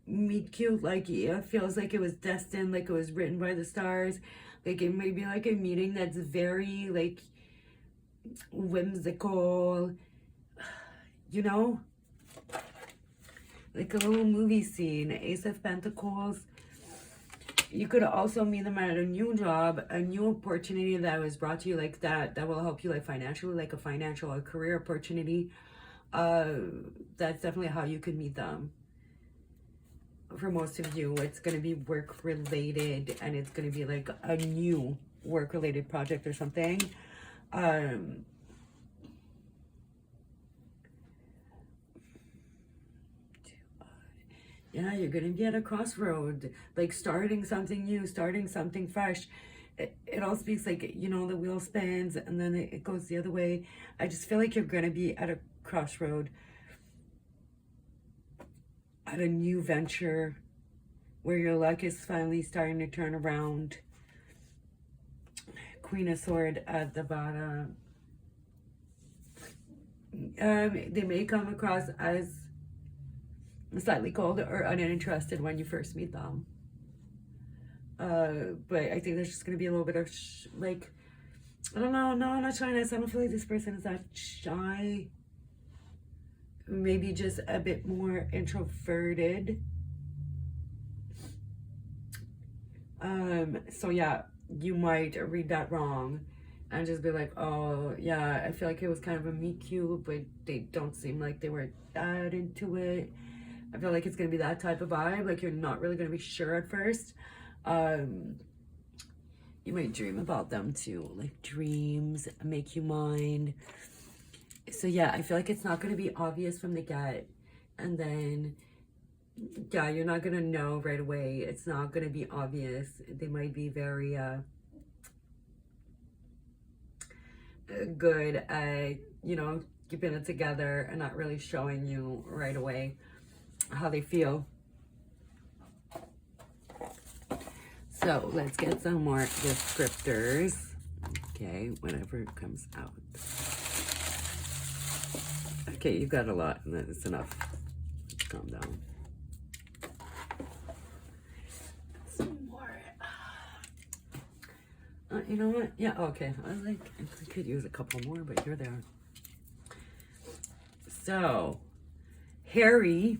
Meet cute, like it feels like it was destined, like it was written by the stars. Like it might be like a meeting that's very like whimsical, you know? Like a little movie scene. Ace of Pentacles. You could also meet them at a new job, a new opportunity that was brought to you like that will help you like financially, like a financial or career opportunity. That's definitely how you could meet them. For most of you, it's going to be work related, and it's going to be like a new work related project or something. Yeah, you're gonna be at a crossroad, like starting something new, starting something fresh. It all speaks like, you know, the wheel spins and then it goes the other way. I just feel like you're gonna be at a crossroad, at a new venture where your luck is finally starting to turn around. Queen of Swords at the bottom. They may come across as slightly cold or uninterested when you first meet them. But I think there's just going to be a little bit of like, I don't know, no, not shyness. I don't feel like this person is that shy. Maybe just a bit more introverted. So yeah, you might read that wrong and just be like, oh yeah, I feel like it was kind of a meet cute, but they don't seem like they were that into it. I feel like it's going to be that type of vibe. Like you're not really going to be sure at first. You might dream about them too. Like dreams make you mind. So yeah, I feel like it's not going to be obvious from the get. And then, yeah, you're not going to know right away. It's not going to be obvious. They might be very good at, you know, keeping it together and not really showing you right away how they feel. So let's get some more descriptors. Okay, whenever it comes out. Okay, you got a lot, and that's enough. Calm down. Some more. You know what? Yeah, okay. I was like, I could use a couple more, but here they are. So, hairy.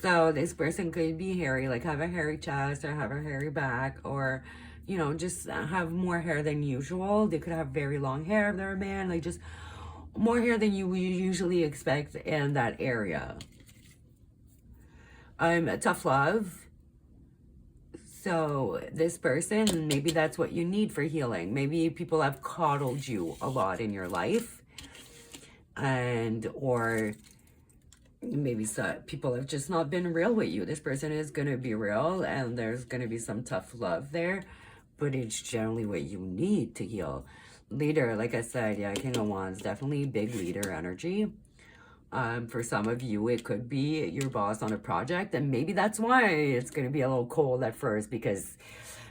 So this person could be hairy, like have a hairy chest or have a hairy back, or, you know, just have more hair than usual. They could have very long hair if they're a man, like just more hair than you usually expect in that area. Tough love. So this person, maybe that's what you need for healing. Maybe people have coddled you a lot in your life, or maybe people have just not been real with you. This person is going to be real, and there's going to be some tough love there, but it's generally what you need to heal. Leader, like I said, yeah, King of Wands, definitely big leader energy. For some of you, it could be your boss on a project, and maybe that's why it's going to be a little cold at first, because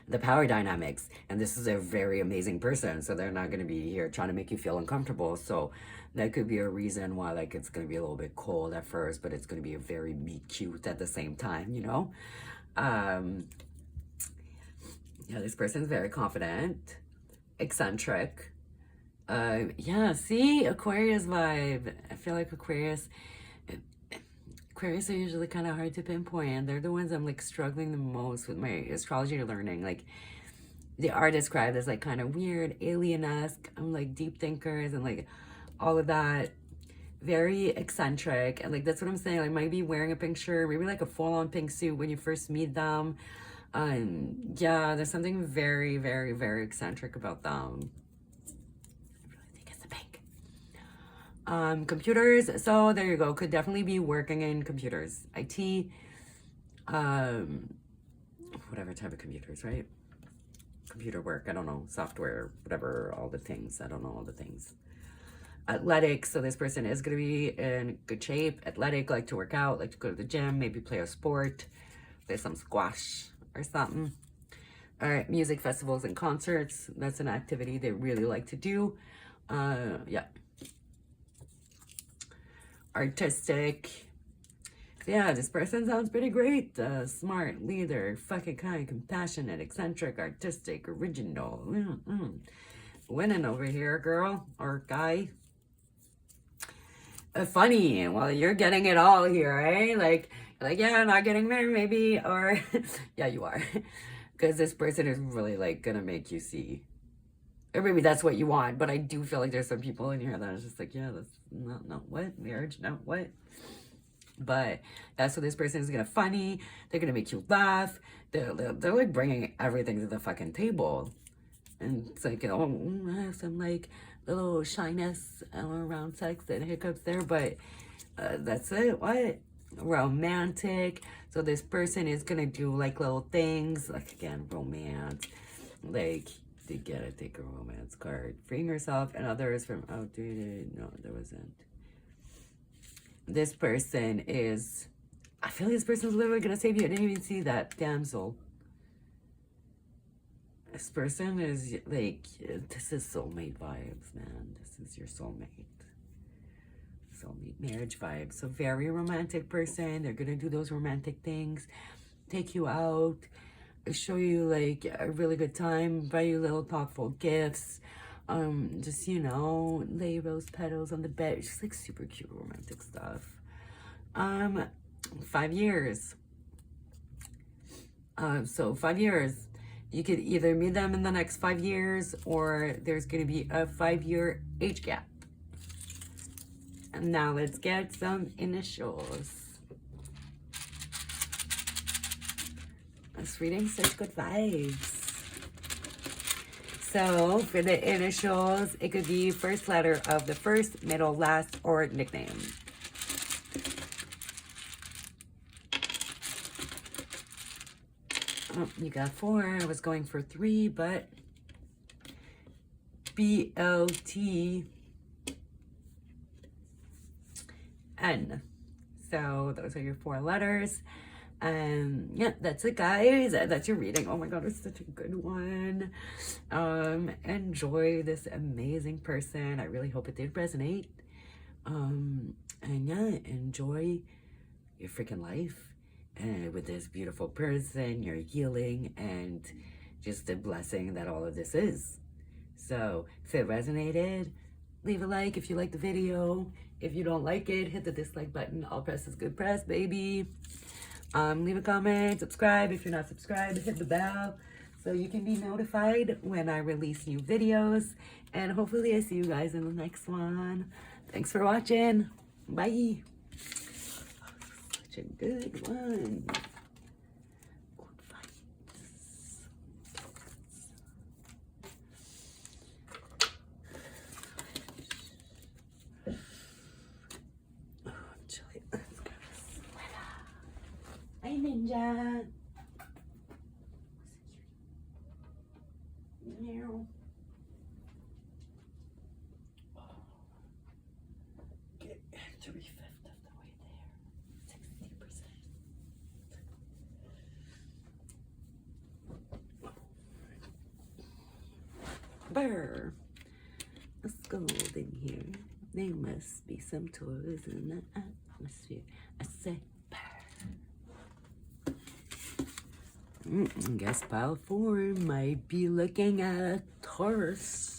the power dynamics. And this is a very amazing person, so they're not going to be here trying to make you feel uncomfortable. So that could be a reason why, like, it's going to be a little bit cold at first, but it's going to be a very meet cute at the same time, you know. Yeah, this person's very confident, eccentric. Yeah, see, Aquarius vibe. I feel like Aquarius are usually kind of hard to pinpoint, and they're the ones I'm like struggling the most with my astrology learning. Like, they are described as like kind of weird, alien-esque. I'm like deep thinkers and like all of that. Very eccentric, and like that's what I'm saying. Like, might be wearing a pink shirt, maybe like a full-on pink suit when you first meet them. Yeah, there's something very, very, very eccentric about them. I really think it's the pink. Computers. So there you go. Could definitely be working in computers, IT, whatever type of computers, right? Computer work. I don't know, software, whatever. All the things. I don't know all the things. Athletics. So this person is going to be in good shape. Athletic, like to work out, like to go to the gym, maybe play a sport, play some squash or something. All right, music festivals and concerts. That's an activity they really like to do. Yeah. Artistic. Yeah, this person sounds pretty great. Smart, leader, fucking kind, compassionate, eccentric, artistic, original. Winning over here, girl or guy. Funny. Well, you're getting it all here, eh? Like, yeah, I'm not getting married, maybe, or yeah, you are, because this person is really like gonna make you see, or maybe that's what you want. But I do feel like there's some people in here that are just like, yeah, that's not what marriage, not what. But that's what this person is gonna funny. They're gonna make you laugh. They're like bringing everything to the fucking table, and it's like, some like little shyness around sex and hiccups there, but that's it. What? Romantic. So this person is gonna do like little things, like again, romance. Like, you gotta take a romance card. Freeing yourself and others from outdated. No, there wasn't. This person is, I feel like this person's literally gonna save you. I didn't even see that damsel. This person is like, this is soulmate vibes, man. This is your soulmate. Soulmate marriage vibes. So very romantic person. They're gonna do those romantic things, take you out, show you like a really good time, buy you little thoughtful gifts, just, you know, lay rose petals on the bed. Just like super cute romantic stuff. 5 years. So 5 years. You could either meet them in the next 5 years, or there's going to be a 5-year age gap. And now let's get some initials. This reading such good vibes. So for the initials, it could be first letter of the first, middle, last, or nickname. Oh, you got 4. I was going for 3, but BLTN. So those are your 4 letters. Yeah, that's it, guys. That's your reading. Oh my god, it's such a good one. Enjoy this amazing person. I really hope it did resonate. And yeah, enjoy your freaking life. And with this beautiful person, you're healing, and just the blessing that all of this is. So if it resonated, leave a like if you like the video. If you don't like it, hit the dislike button. All press is good press, baby. Leave a comment, subscribe if you're not subscribed, hit the bell so you can be notified when I release new videos. And hopefully I see you guys in the next one. Thanks for watching. Bye. Such a good one. Good vibes. Oh, I'm chilly. Let's grab a sweater. Hi, Ninja. Meow. Get 3/5 of the way there. 60%. Brr. Let's go in here. There must be some Taurus in the atmosphere. I say, I guess pile 4 might be looking at a Taurus.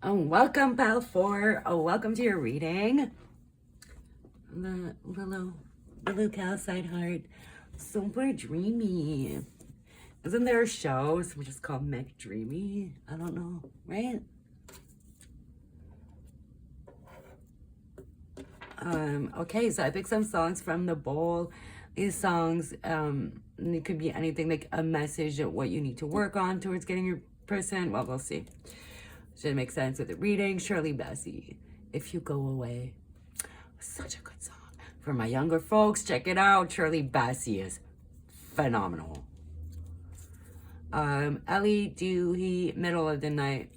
Oh, welcome, pile 4. Oh, welcome to your reading. The little calcite heart. Super dreamy. Isn't there a show just called McDreamy? I don't know, right? Okay, so I picked some songs from the bowl. These songs, it could be anything like a message of what you need to work on towards getting your person. Well, we'll see. Should make sense with the reading. Shirley Bassey, If You Go Away. Such a good song. For my younger folks, check it out. Shirley Bassey is phenomenal. Ellie Dewey, Middle of the Night.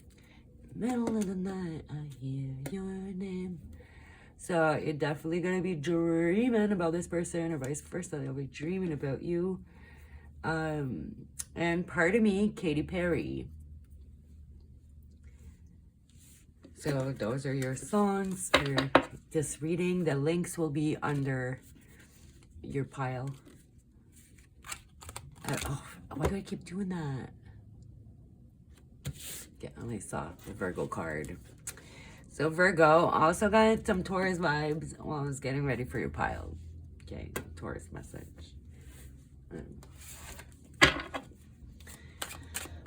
Middle of the night, I hear your name. So you're definitely going to be dreaming about this person, or vice versa. They'll be dreaming about you. And Part of Me, Katy Perry. So those are your songs for this reading. The links will be under your pile. Oh, why do I keep doing that? Yeah, I only saw the Virgo card. So Virgo, also got some Taurus vibes while I was getting ready for your pile. Okay, Taurus message.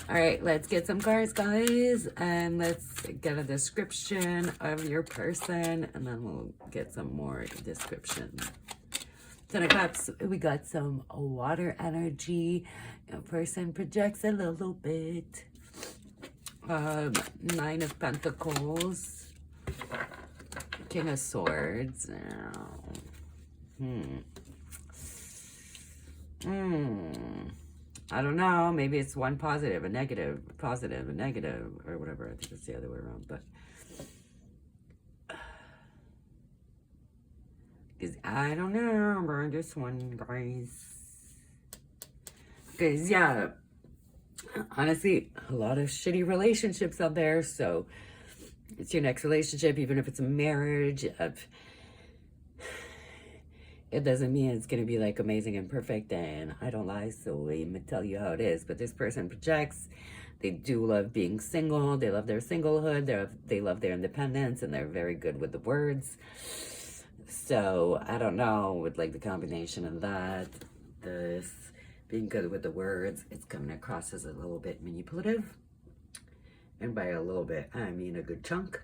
All right, let's get some cards, guys, and let's get a description of your person, and then we'll get some more description. Ten of Cups, we got some water energy. A person projects a little bit. 9 of Pentacles. King of Swords. I don't know. Maybe it's one positive, a negative, positive, a negative, or whatever. I think it's the other way around. But because I don't know about this one, guys. Because yeah, honestly, a lot of shitty relationships out there. So it's your next relationship, even if it's a marriage. It doesn't mean it's going to be like amazing and perfect, and I don't lie, so I'm going to tell you how it is. But this person projects. They do love being single. They love their singlehood. They love their independence, and they're very good with the words. So I don't know, with like the combination of that, this being good with the words, it's coming across as a little bit manipulative. And by a little bit, I mean a good chunk.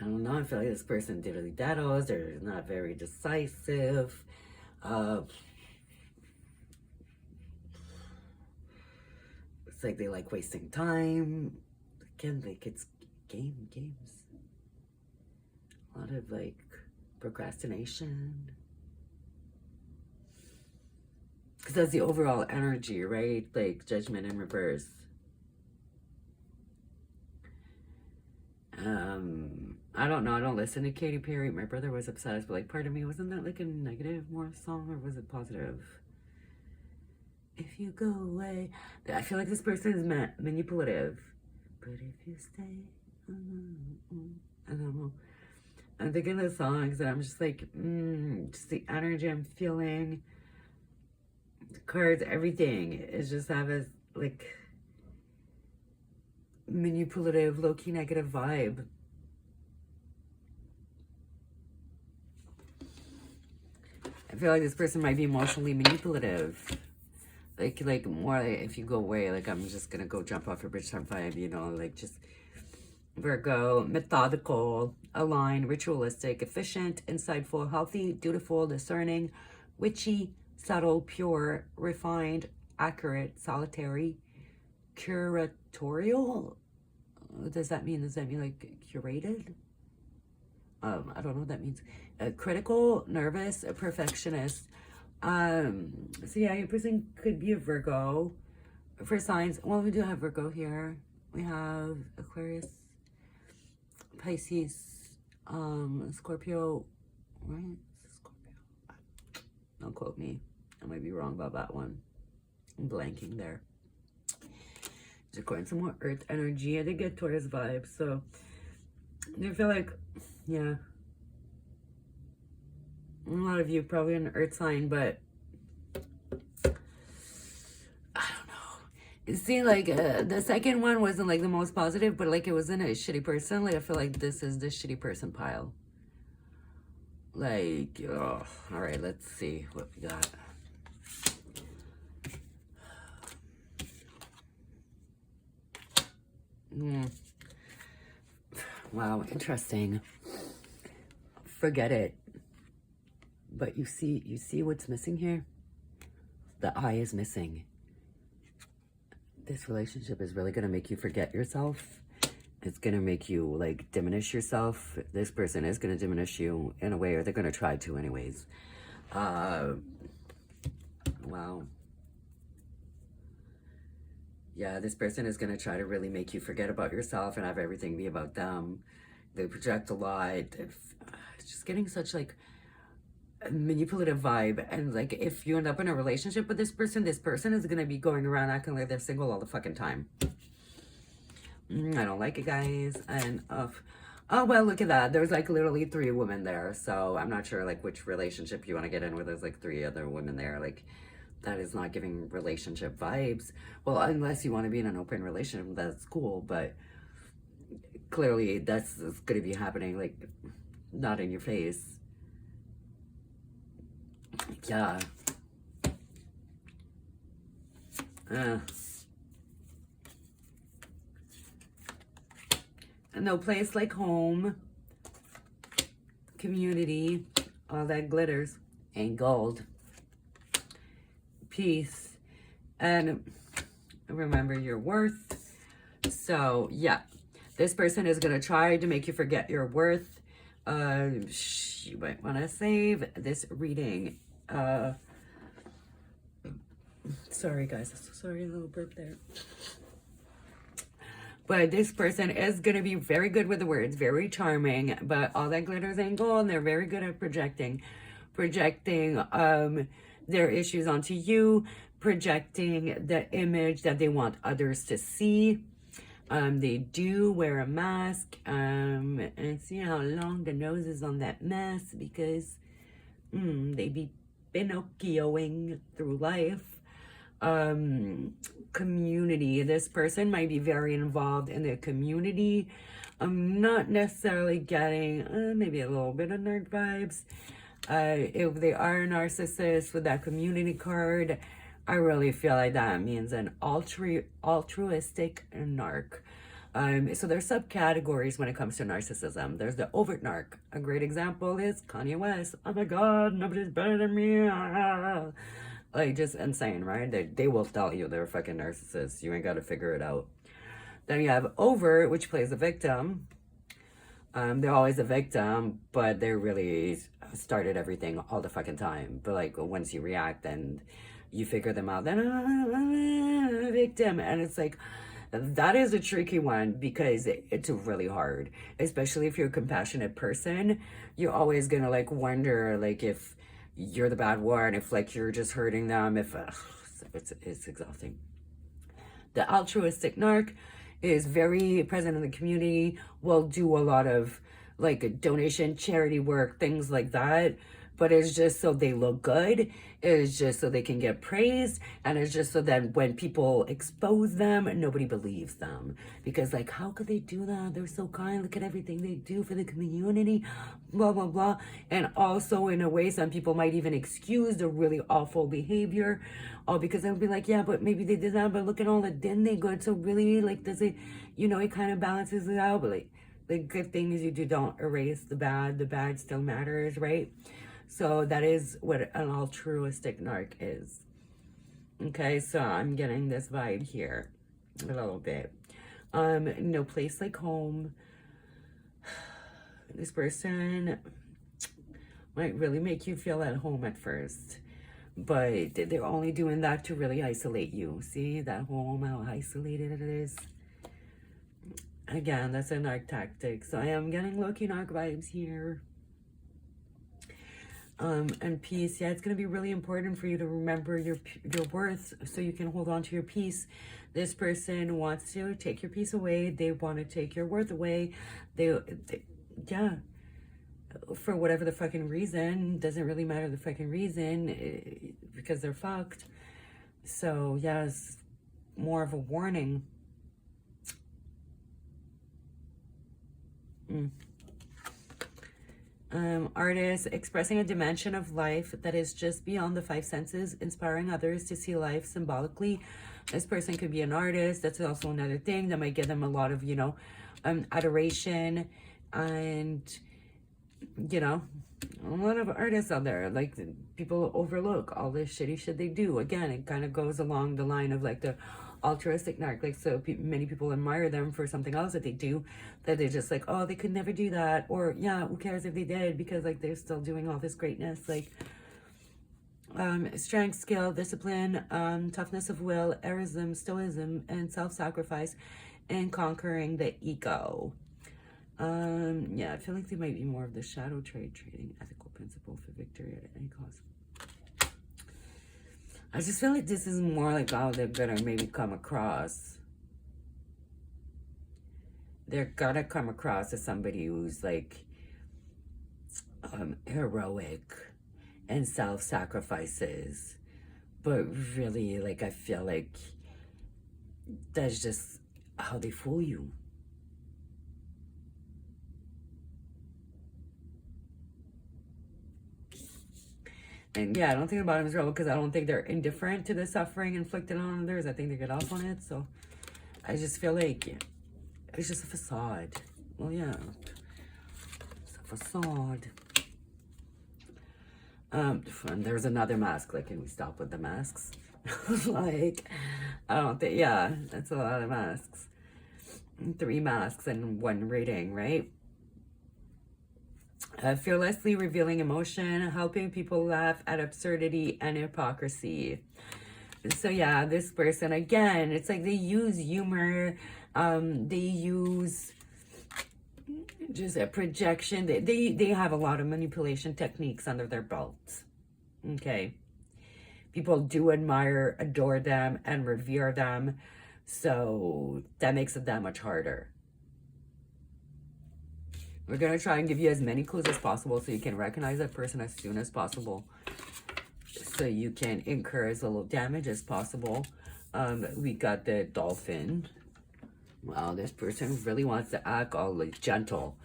I don't know, I feel like this person diddly daddles, they're not very decisive. It's like they like wasting time. Again, like it's games. A lot of like procrastination. Because that's the overall energy, right? Like Judgment in reverse. I don't know. I don't listen to Katy Perry. My brother was obsessed, but like part of me, wasn't that like a negative more song, or was it positive? If you go away. I feel like this person is manipulative. But if you stay, I don't know. I'm thinking of the songs and I'm just like, just the energy I'm feeling. The cards, everything. It's just have a like manipulative, low-key negative vibe. I feel like this person might be emotionally manipulative. Like more like if you go away, like I'm just gonna go jump off a bridge on 5, you know, like just Virgo, methodical, aligned, ritualistic, efficient, insightful, healthy, dutiful, discerning, witchy, subtle, pure, refined, accurate, solitary, curatorial. What does that mean? Does that mean like curated? I don't know what that means. Critical, nervous, a perfectionist. So yeah, your person could be a Virgo. For signs, well, we do have Virgo here. We have Aquarius, Pisces, Scorpio, right? Scorpio. Don't quote me. I might be wrong about that one. I'm blanking there. Just going some more Earth energy. I did get Taurus vibes, so I feel like, yeah, a lot of you probably an Earth sign, but I don't know. See, like, the second one wasn't like the most positive, but like it wasn't a shitty person. Like, I feel like this is the shitty person pile. Like, oh, all right, let's see what we got. Wow, interesting. Forget it. But you see what's missing here? The eye is missing. This relationship is really going to make you forget yourself. It's going to make you, like, diminish yourself. This person is going to diminish you in a way, or they're going to try to anyways. Wow. Yeah, this person is going to try to really make you forget about yourself and have everything be about them. They project a lot. It's just getting such, like, a manipulative vibe. And, like, if you end up in a relationship with this person is going to be going around acting like they're single all the fucking time. I don't like it, guys. And, oh, well, look at that. There's, like, literally 3 women there. So I'm not sure, like, which relationship you want to get in where there's, like, 3 other women there. Like, that is not giving relationship vibes. Well, unless you want to be in an open relationship, that's cool. But clearly that's going to be happening, like, not in your face. Yeah. No place like home, community, all that glitters ain't gold. Peace, and remember your worth. So yeah, this person is gonna try to make you forget your worth. You might want to save this reading. Sorry guys, I'm so sorry, a little burp there. But this person is going to be very good with the words, very charming, but all that glitters ain't gold, and they're very good at projecting their issues onto you, projecting the image that they want others to see. They do wear a mask, and see how long the nose is on that mask, because they be Pinocchioing through life. Community. This person might be very involved in the community. I'm not necessarily getting maybe a little bit of nerd vibes. If they are a narcissist with that community card, I really feel like that means an altruistic narc. So there's subcategories when it comes to narcissism. There's the overt narc. A great example is Kanye West. Oh my God, nobody's better than me. Like, just insane, right? They will tell you they're fucking narcissists. You ain't got to figure it out. Then you have overt, which plays a victim. They're always a victim, but they really started everything all the fucking time. But, like, once you react and you figure them out, then I'm a victim. And it's like, that is a tricky one, because it's really hard. Especially if you're a compassionate person. You're always going to, like, wonder, like, if you're the bad one, if, like, you're just hurting them, if it's exhausting. The altruistic narc is very present in the community, will do a lot of, like, donation, charity work, things like that, but it's just so they look good, it's just so they can get praised, and it's just so that when people expose them, nobody believes them, because, like, how could they do that? They're so kind, look at everything they do for the community, blah blah blah. And also, in a way, some people might even excuse the really awful behavior, because they'll be like, yeah, but maybe they did that, but look at all the din they got, so really, like, does it, it kind of balances it out. But, like, the good things you do don't erase the bad still matters, right? So that is what an altruistic narc is. Okay, so I'm getting this vibe here a little bit. No place like home. This person might really make you feel at home at first, but they're only doing that to really isolate you. See that home, how isolated it is? Again, that's a narc tactic. So I am getting low-key narc vibes here. And peace. Yeah, it's going to be really important for you to remember your worth so you can hold on to your peace. This person wants to take your peace away. They want to take your worth away. Yeah, for whatever the fucking reason. Doesn't really matter the fucking reason, because they're fucked. So yeah, it's more of a warning. Artists expressing a dimension of life that is just beyond the five senses, inspiring others to see life symbolically. This person could be an artist. That's also another thing that might give them a lot of, adoration. And, a lot of artists out there, like, people overlook all this shitty shit they do. Again, it kind of goes along the line of, like, the altruistic narc. Like, so many people admire them for something else that they do, that they're just like, oh, they could never do that. Or, yeah, who cares if they did, because, like, they're still doing all this greatness. Like, strength, skill, discipline, toughness of will, erism, stoicism, and self-sacrifice, and conquering the ego. Yeah, I feel like they might be more of the shadow trade, trading ethical principle for victory at any cost. I just feel like this is more like how they're gonna maybe come across. They're gonna come across as somebody who's like heroic and self-sacrifices, but really, like, I feel like that's just how they fool you. And yeah, I don't think the bottom is real, because I don't think they're indifferent to the suffering inflicted on others. I think they get off on it. So I just feel like it's just a facade. Well, yeah, it's a facade. And there's another mask. Like, can we stop with the masks? Like, I don't think, yeah, that's a lot of masks. 3 masks and 1 reading, right? Fearlessly revealing emotion, helping people laugh at absurdity and hypocrisy. So yeah, this person, again, it's like they use humor, they use just a projection. They have a lot of manipulation techniques under their belts. Okay. People do admire, adore them, and revere them. So that makes it that much harder. We're going to try and give you as many clues as possible so you can recognize that person as soon as possible, so you can incur as little damage as possible. We got the dolphin. Wow, this person really wants to act all like gentle.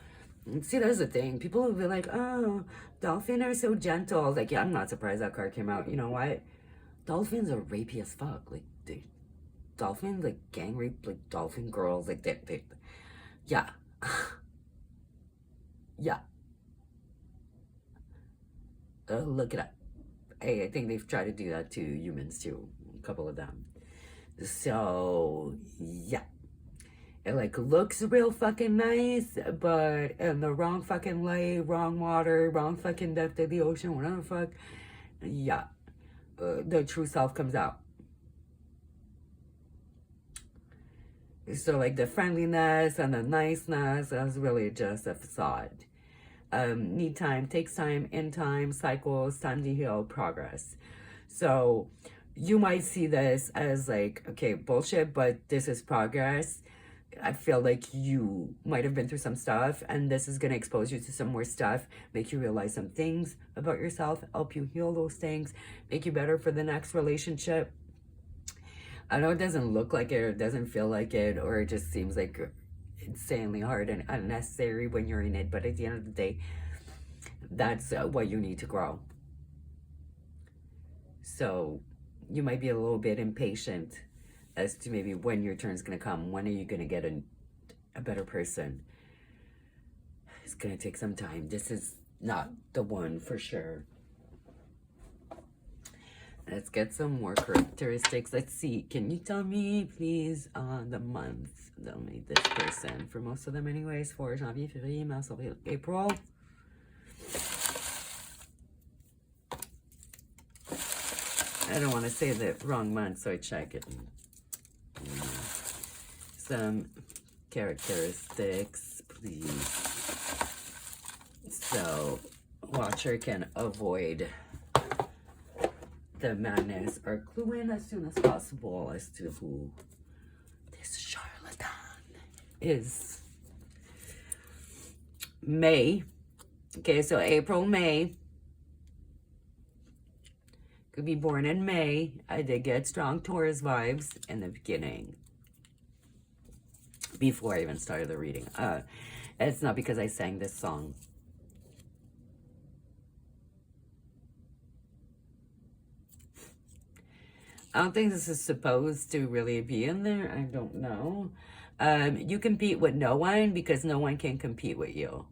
See, that's the thing. People will be like, oh, dolphins are so gentle. Like, yeah, I'm not surprised that card came out. You know what? Dolphins are rapey as fuck. Like, dolphins, like, gang rape, like, dolphin girls. Like, yeah. Yeah. Look it up. Hey, I think they've tried to do that to humans too. A couple of them. So, yeah. It like looks real fucking nice, but in the wrong fucking light, wrong water, wrong fucking depth of the ocean, whatever the fuck. Yeah. The true self comes out. So like the friendliness and the niceness is really just a facade. Need time, takes time, in time, cycles, time to heal, progress. So you might see this as like, okay, bullshit, but this is progress. I feel like you might have been through some stuff, and this is going to expose you to some more stuff, make you realize some things about yourself, help you heal those things, make you better for the next relationship. I know it doesn't look like it, or it doesn't feel like it, or it just seems like insanely hard and unnecessary when you're in it, but at the end of the day, that's what you need to grow. So you might be a little bit impatient as to maybe when your turn's gonna come. When are you gonna get a better person? It's gonna take some time. This is not the one for sure. Let's get some more characteristics. Let's see. Can you tell me, please, the month they'll meet this person? For most of them, anyways. For Janvier, Février, Mars, Avril, April. I don't want to say the wrong month, so I check it. Some characteristics, please. So, watcher can avoid the madness or clue in as soon as possible as to who this charlatan is. May. Okay, so April, May. Could be born in May. I did get strong Taurus vibes in the beginning. Before I even started the reading. It's not because I sang this song. I don't think this is supposed to really be in there. I don't know. You compete with no one because no one can compete with you.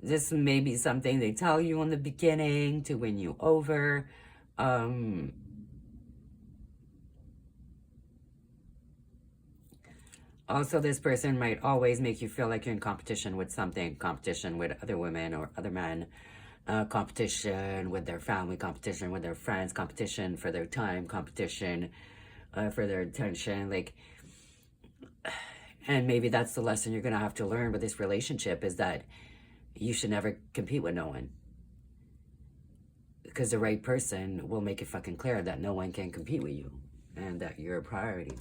This may be something they tell you in the beginning to win you over. Also, this person might always make you feel like you're in competition with something. Competition with other women or other men. Competition with their family. Competition with their friends. Competition for their time. Competition for their attention. Like, and maybe that's the lesson you're going to have to learn with this relationship is that you should never compete with no one. Because the right person will make it fucking clear that no one can compete with you. And that you're a priority.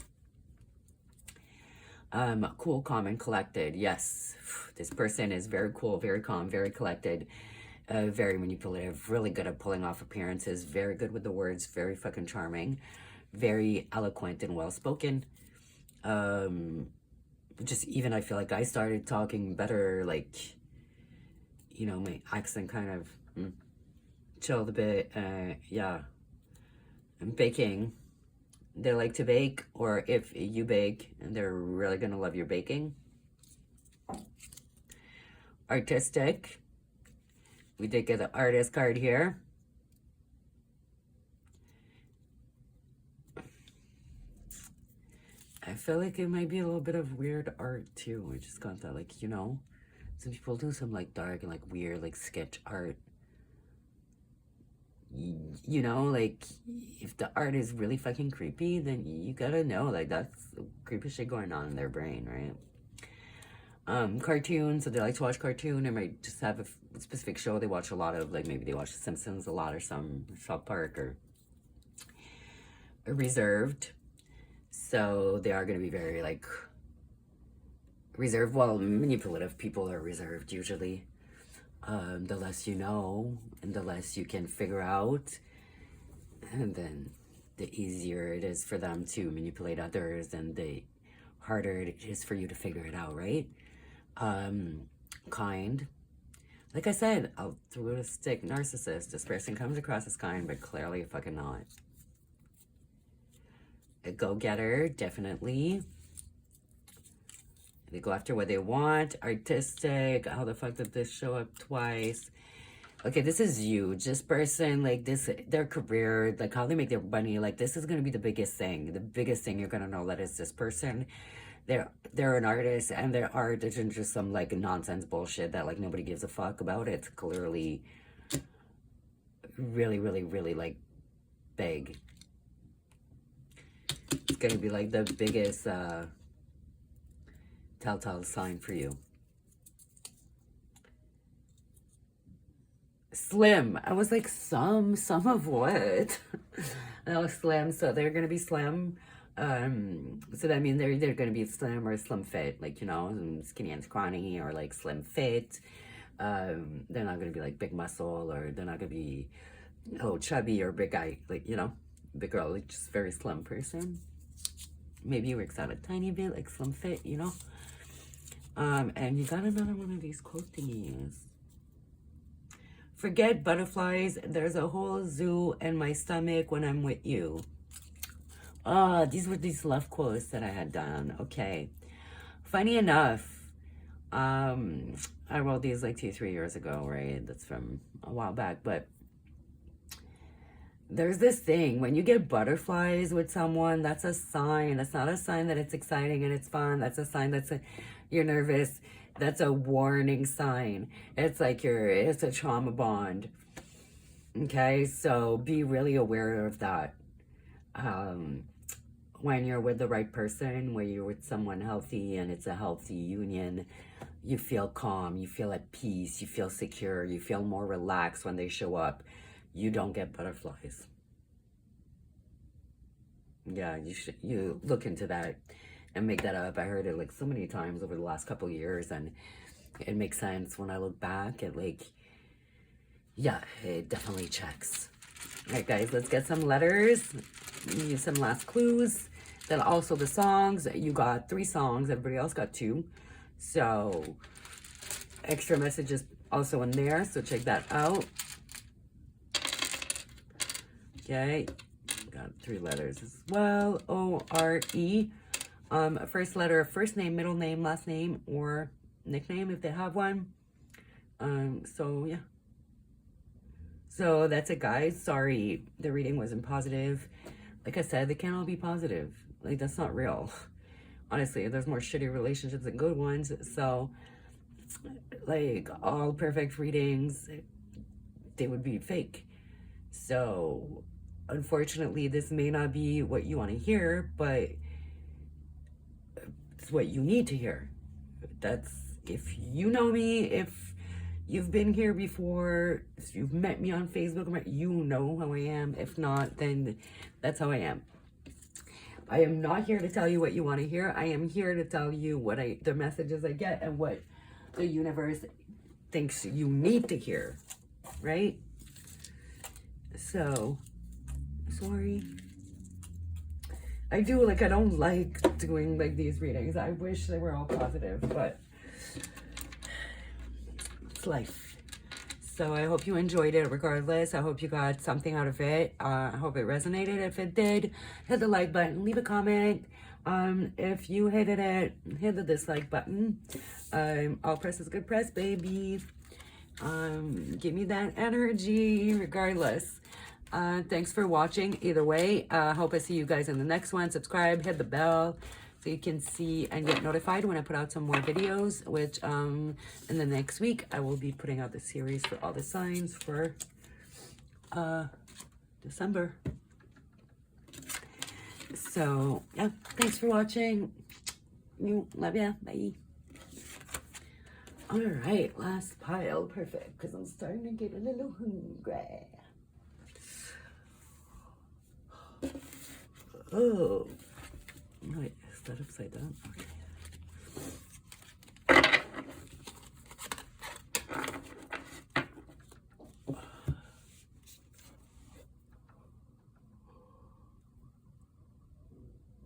Cool, calm, and collected. Yes, this person is very cool, very calm, very collected, very manipulative, really good at pulling off appearances, very good with the words, very fucking charming, very eloquent and well-spoken. Just even I feel like I started talking better, like, you know, my accent kind of chilled a bit. Yeah, and baking. They like to bake, or if you bake, and they're really gonna love your baking. Artistic. We did get the artist card here. I feel like it might be a little bit of weird art too. I just got that, like, you know, some people do some like dark and like weird like sketch art. You know, like, if the art is really fucking creepy, then you gotta know, like, that's creepy shit going on in their brain, right? Cartoons, so they like to watch cartoon. They might just have a specific show they watch a lot of, like, maybe they watch The Simpsons a lot or some South Park or reserved. So they are gonna be very, like, reserved. Well, manipulative people are reserved usually. The less you know and the less you can figure out, and then the easier it is for them to manipulate others and the harder it is for you to figure it out, right? Kind. Like I said, I'll throw it a stick. Narcissist. This person comes across as kind, but clearly fucking not. A go-getter, definitely. They go after what they want. Artistic. How the fuck did this show up twice? Okay, this is huge. This person, like, this, their career, like, how they make their money, like, this is going to be the biggest thing. The biggest thing you're going to know that is this person. They're an artist, and their art isn't just some, like, nonsense bullshit that, like, nobody gives a fuck about. It's clearly really, really, really, like, big. It's going to be, like, the biggest, telltale sign for you. Slim. I was like, some of what? Oh, slim. So they're gonna be slim. So that means they're either gonna be slim or slim fit, like, you know, skinny and scrawny, or like slim fit. They're not gonna be like big muscle, or they're not gonna be chubby or big guy, like, you know, big girl, like just very slim person. Maybe you works out a tiny bit, like slim fit, you know. And you got another one of these quote thingies. Forget butterflies. There's a whole zoo in my stomach when I'm with you. These were these love quotes that I had done. Okay. Funny enough, I wrote these like 2-3 years ago, right? That's from a while back, but there's this thing when you get butterflies with someone, that's a sign. That's not a sign that it's exciting and it's fun. That's a sign you're nervous. That's a warning sign. It's like it's a trauma bond. Okay, so be really aware of that. When you're with the right person, when you're with someone healthy and it's a healthy union, you feel calm, you feel at peace, you feel secure, you feel more relaxed when they show up. You don't get butterflies. Yeah, you look into that and make that up. I heard it like so many times over the last couple of years, and it makes sense when I look back at like, yeah, it definitely checks. All right, guys, let's get some letters. Use some last clues. Then also the songs. You got 3 songs. Everybody else got 2. So extra messages also in there. So check that out. Okay. Got 3 letters as well. O-R-E. First letter of first name, middle name, last name, or nickname if they have one. So yeah. So that's it, guys. Sorry, the reading wasn't positive. Like I said, they can't all be positive. Like, that's not real. Honestly, there's more shitty relationships than good ones. So, like, all perfect readings, they would be fake. So, unfortunately, this may not be what you want to hear, but it's what you need to hear. That's, if you know me, if you've been here before, if you've met me on Facebook, you know how I am. If not, then that's how I am. I am not here to tell you what you want to hear. I am here to tell you the messages I get and what the universe thinks you need to hear, right? So, sorry. I don't like doing like these readings. I wish they were all positive, but it's life. So I hope you enjoyed it regardless. I hope you got something out of it. I hope it resonated. If it did, hit the like button, leave a comment. If you hated it, hit the dislike button. All press is good press, baby. Give me that energy regardless. Thanks for watching either way. Hope I see you guys in the next one. Subscribe, hit the bell so you can see and get notified when I put out some more videos, which in the next week I will be putting out the series for all the signs for December. So yeah, thanks for watching. Love ya. Bye. All right, last pile. Perfect, because I'm starting to get a little hungry. Oh, wait, is that upside down? Okay.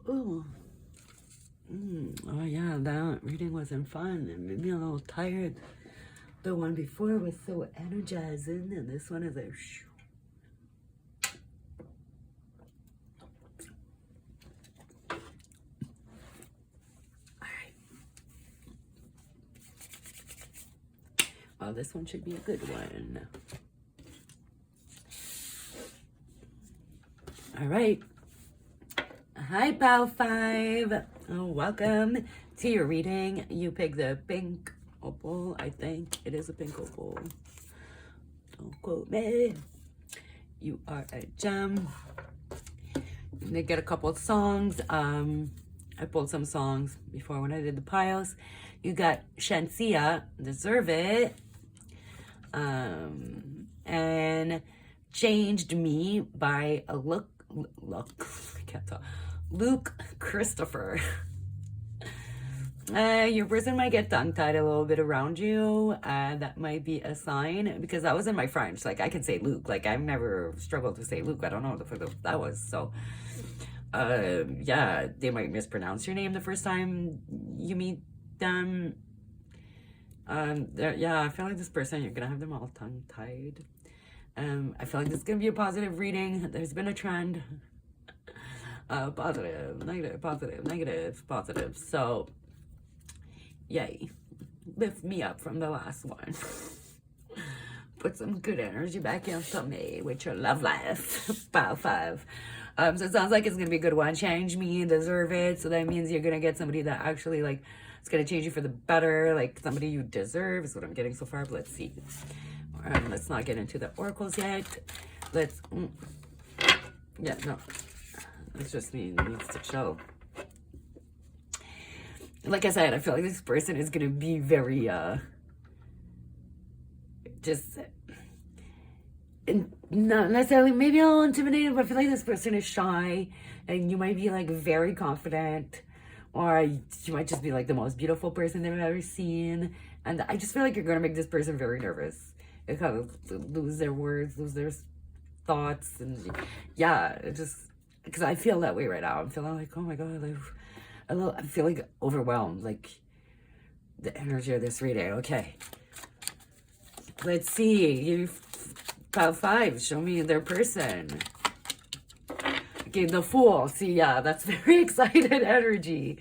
Oh. Oh yeah, that reading wasn't fun. It made me a little tired. The one before was so energizing, and this one is like, shoo. Well, this one should be a good one. All right. Hi, Pal 5. Oh, welcome to your reading. You pick the pink opal. I think it is a pink opal. Don't quote me. You are a gem. They get a couple of songs. I pulled some songs before when I did the piles. You got Shenseea, Deserve It. And Changed Me by a I can't talk. Luke Christopher. Your person might get tongue-tied a little bit around you. That might be a sign, because that was in my French. Like, I can say Luke. Like, I've never struggled to say Luke. I don't know what the fuck that was. So, yeah, they might mispronounce your name the first time you meet them. Yeah, I feel like this person, you're gonna have them all tongue-tied. I feel like this is gonna be a positive reading. There's been a trend. Positive, negative, positive, negative, positive. So, yay. lift me up from the last one. Put some good energy back into me with your love life. Pile 5. So it sounds like it's gonna be a good one. Change me and deserve it. So that means you're gonna get somebody that actually like it's gonna change you for the better, like somebody you deserve is what I'm getting so far. But let's see. Let's not get into the oracles yet. Let's yeah, no. It's just me. It needs to show. Like I said, I feel like this person is gonna be very just not necessarily maybe a little intimidated, but I feel like this person is shy and you might be like very confident, or you might just be like the most beautiful person they've ever seen. And I just feel like you're gonna make this person very nervous. They kind of lose their words, lose their thoughts, and yeah, it just because I feel that way right now. I'm feeling like, oh my god, like I feel like overwhelmed, like the energy of this reading. Okay, let's see. You pile 5. Show me their person. Okay, the Fool. See, yeah, that's very excited energy.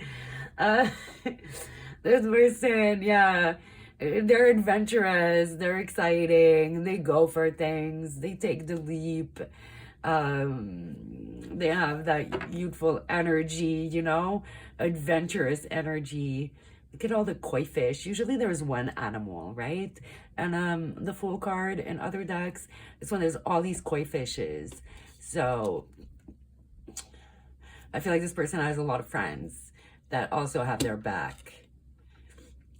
This person, yeah, they're adventurous, they're exciting, they go for things, they take the leap. They have that youthful energy, you know, adventurous energy. Look at all the koi fish. Usually there's one animal, right? And the Fool card in other decks, this one there's all these koi fishes. So I feel like this person has a lot of friends that also have their back.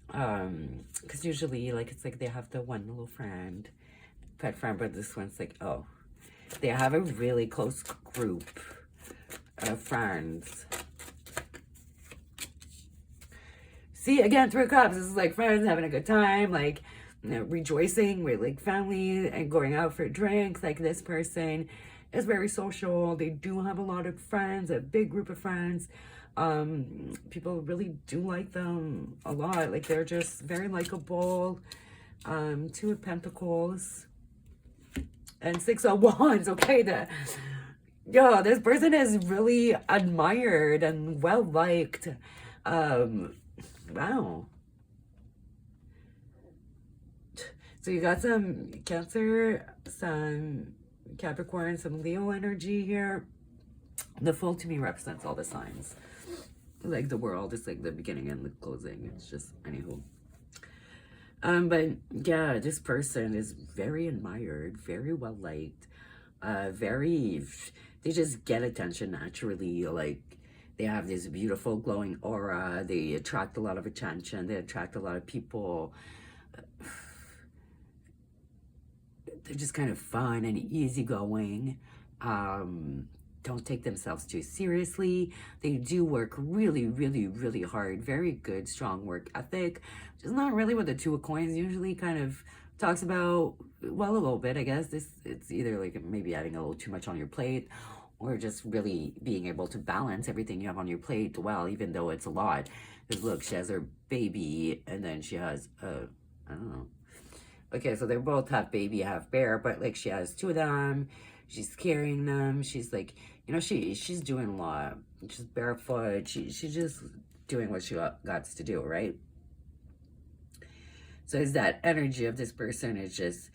Because usually like it's like they have the one little friend, pet friend, but this one's like, oh, they have a really close group of friends. See, again, 3 of Cups. This is like friends having a good time, like, you know, rejoicing with like family and going out for drinks. Like this person is very social. They do have a lot of friends, a big group of friends. People really do like them a lot. Like they're just very likable. 2 of Pentacles and 6 of Wands. Okay, yeah, this person is really admired and well liked. Wow. So you got some Cancer, some Capricorn, some Leo energy here. The Fool to me represents all the signs. Like the world is like the beginning and the closing. It's just, anywho. But yeah, this person is very admired, very well liked, they just get attention naturally. Like they have this beautiful glowing aura. They attract a lot of attention. They attract a lot of people. They're just kind of fun and easygoing. Don't take themselves too seriously. They do work really, really, really hard. Very good, strong work ethic. Which is not really what the 2 of Coins usually kind of talks about. Well, a little bit, I guess. It's either like maybe adding a little too much on your plate, or just really being able to balance everything you have on your plate well, even though it's a lot. Because look, she has her baby, and then she has I don't know. Okay, so they both have baby, have bear, but like she has 2 of them. She's carrying them. She's like, you know, she's doing a lot. She's barefoot. She's just doing what she got to do, right? So it's that energy of this person. It's just,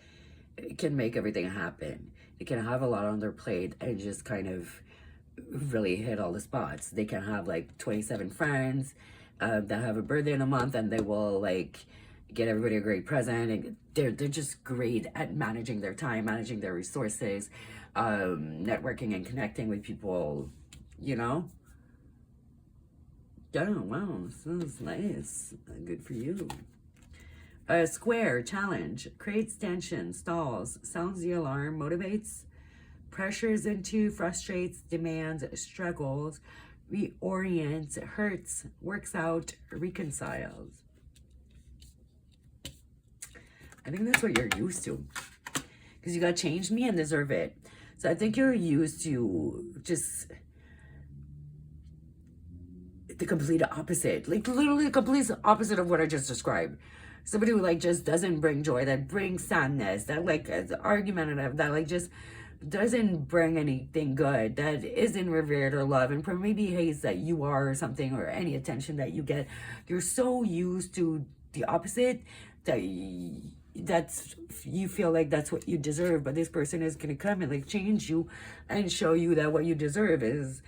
it can make everything happen. They can have a lot on their plate and just kind of really hit all the spots. They can have like 27 friends that have a birthday in a month, and they will like get everybody a great present, and they're just great at managing their time, managing their resources, networking and connecting with people, you know. Yeah, wow, sounds nice. Good for you. Square, challenge, creates tension, stalls, sounds the alarm, motivates, pressures into, frustrates, demands, struggles, reorients, hurts, works out, reconciles. I think that's what you're used to. Because you got changed me and deserve it. So I think you're used to just the complete opposite. Like literally the complete opposite of what I just described. Somebody who like just doesn't bring joy, that brings sadness, that like is argumentative, that like just doesn't bring anything good, that isn't revered or loved, and maybe hates that you are or something, or any attention that you get. You're so used to the opposite, that that's, you feel like that's what you deserve, but this person is going to come and like change you and show you that what you deserve is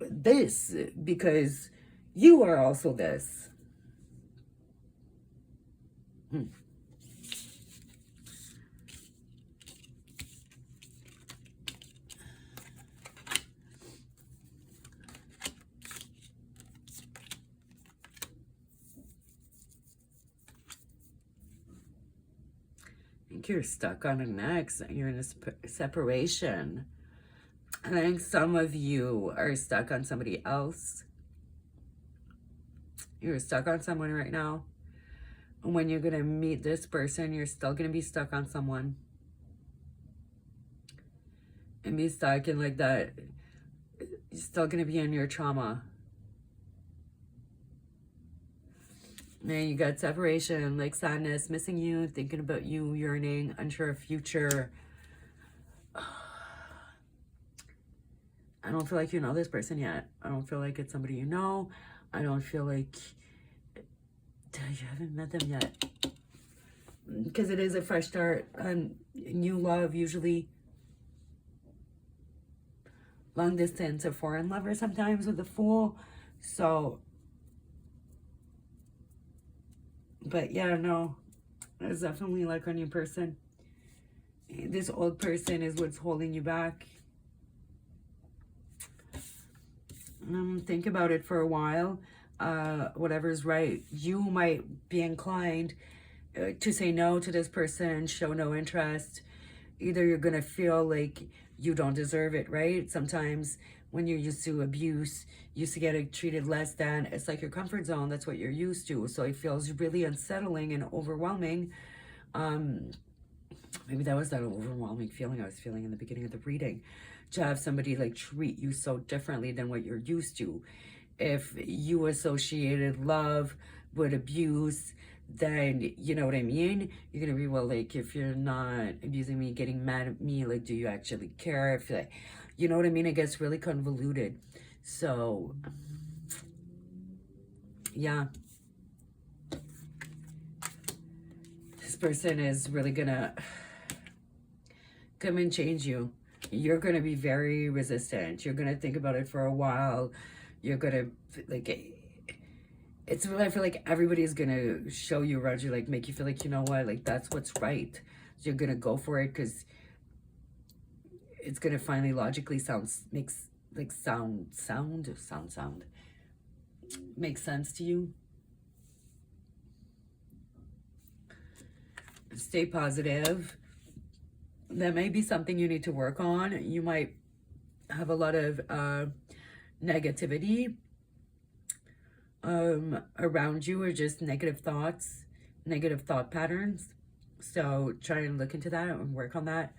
this, because you are also this. I think you're stuck on an ex. You're in a separation. I think some of you are stuck on somebody else. You're stuck on someone right now. When you're going to meet this person, you're still going to be stuck on someone. And be stuck in like that. You're still going to be in your trauma. And you got separation, like sadness, missing you, thinking about you, yearning, unsure of future. I don't feel like you know this person yet. I don't feel like it's somebody you know. I don't feel like you haven't met them yet. Because it is a fresh start. New love, usually. Long distance, a foreign lover sometimes with a Fool. So, but yeah, no. There's definitely like a new person. This old person is what's holding you back. Think about it for a while. Whatever's right. You might be inclined to say no to this person, show no interest. Either you're going to feel like you don't deserve it, right? Sometimes when you're used to abuse, used to get treated less than, it's like your comfort zone. That's what you're used to. So it feels really unsettling and overwhelming. Maybe that was that overwhelming feeling I was feeling in the beginning of the reading. To have somebody like treat you so differently than what you're used to. If you associated love with abuse, then you know what I mean? You're gonna be, well, like, if you're not abusing me, getting mad at me, like, do you actually care? If like, you know what I mean? It gets really convoluted. So yeah, this person is really gonna come and change you. You're gonna be very resistant. You're gonna think about it for a while. You're gonna like, it's really, I feel like everybody's gonna show you around you, like make you feel like, you know what, like that's what's right. So you're gonna go for it because it's gonna finally logically makes sense to you. Stay positive. That may be something you need to work on. You might have a lot of negativity around you, or just negative thoughts, negative thought patterns. So try and look into that and work on that.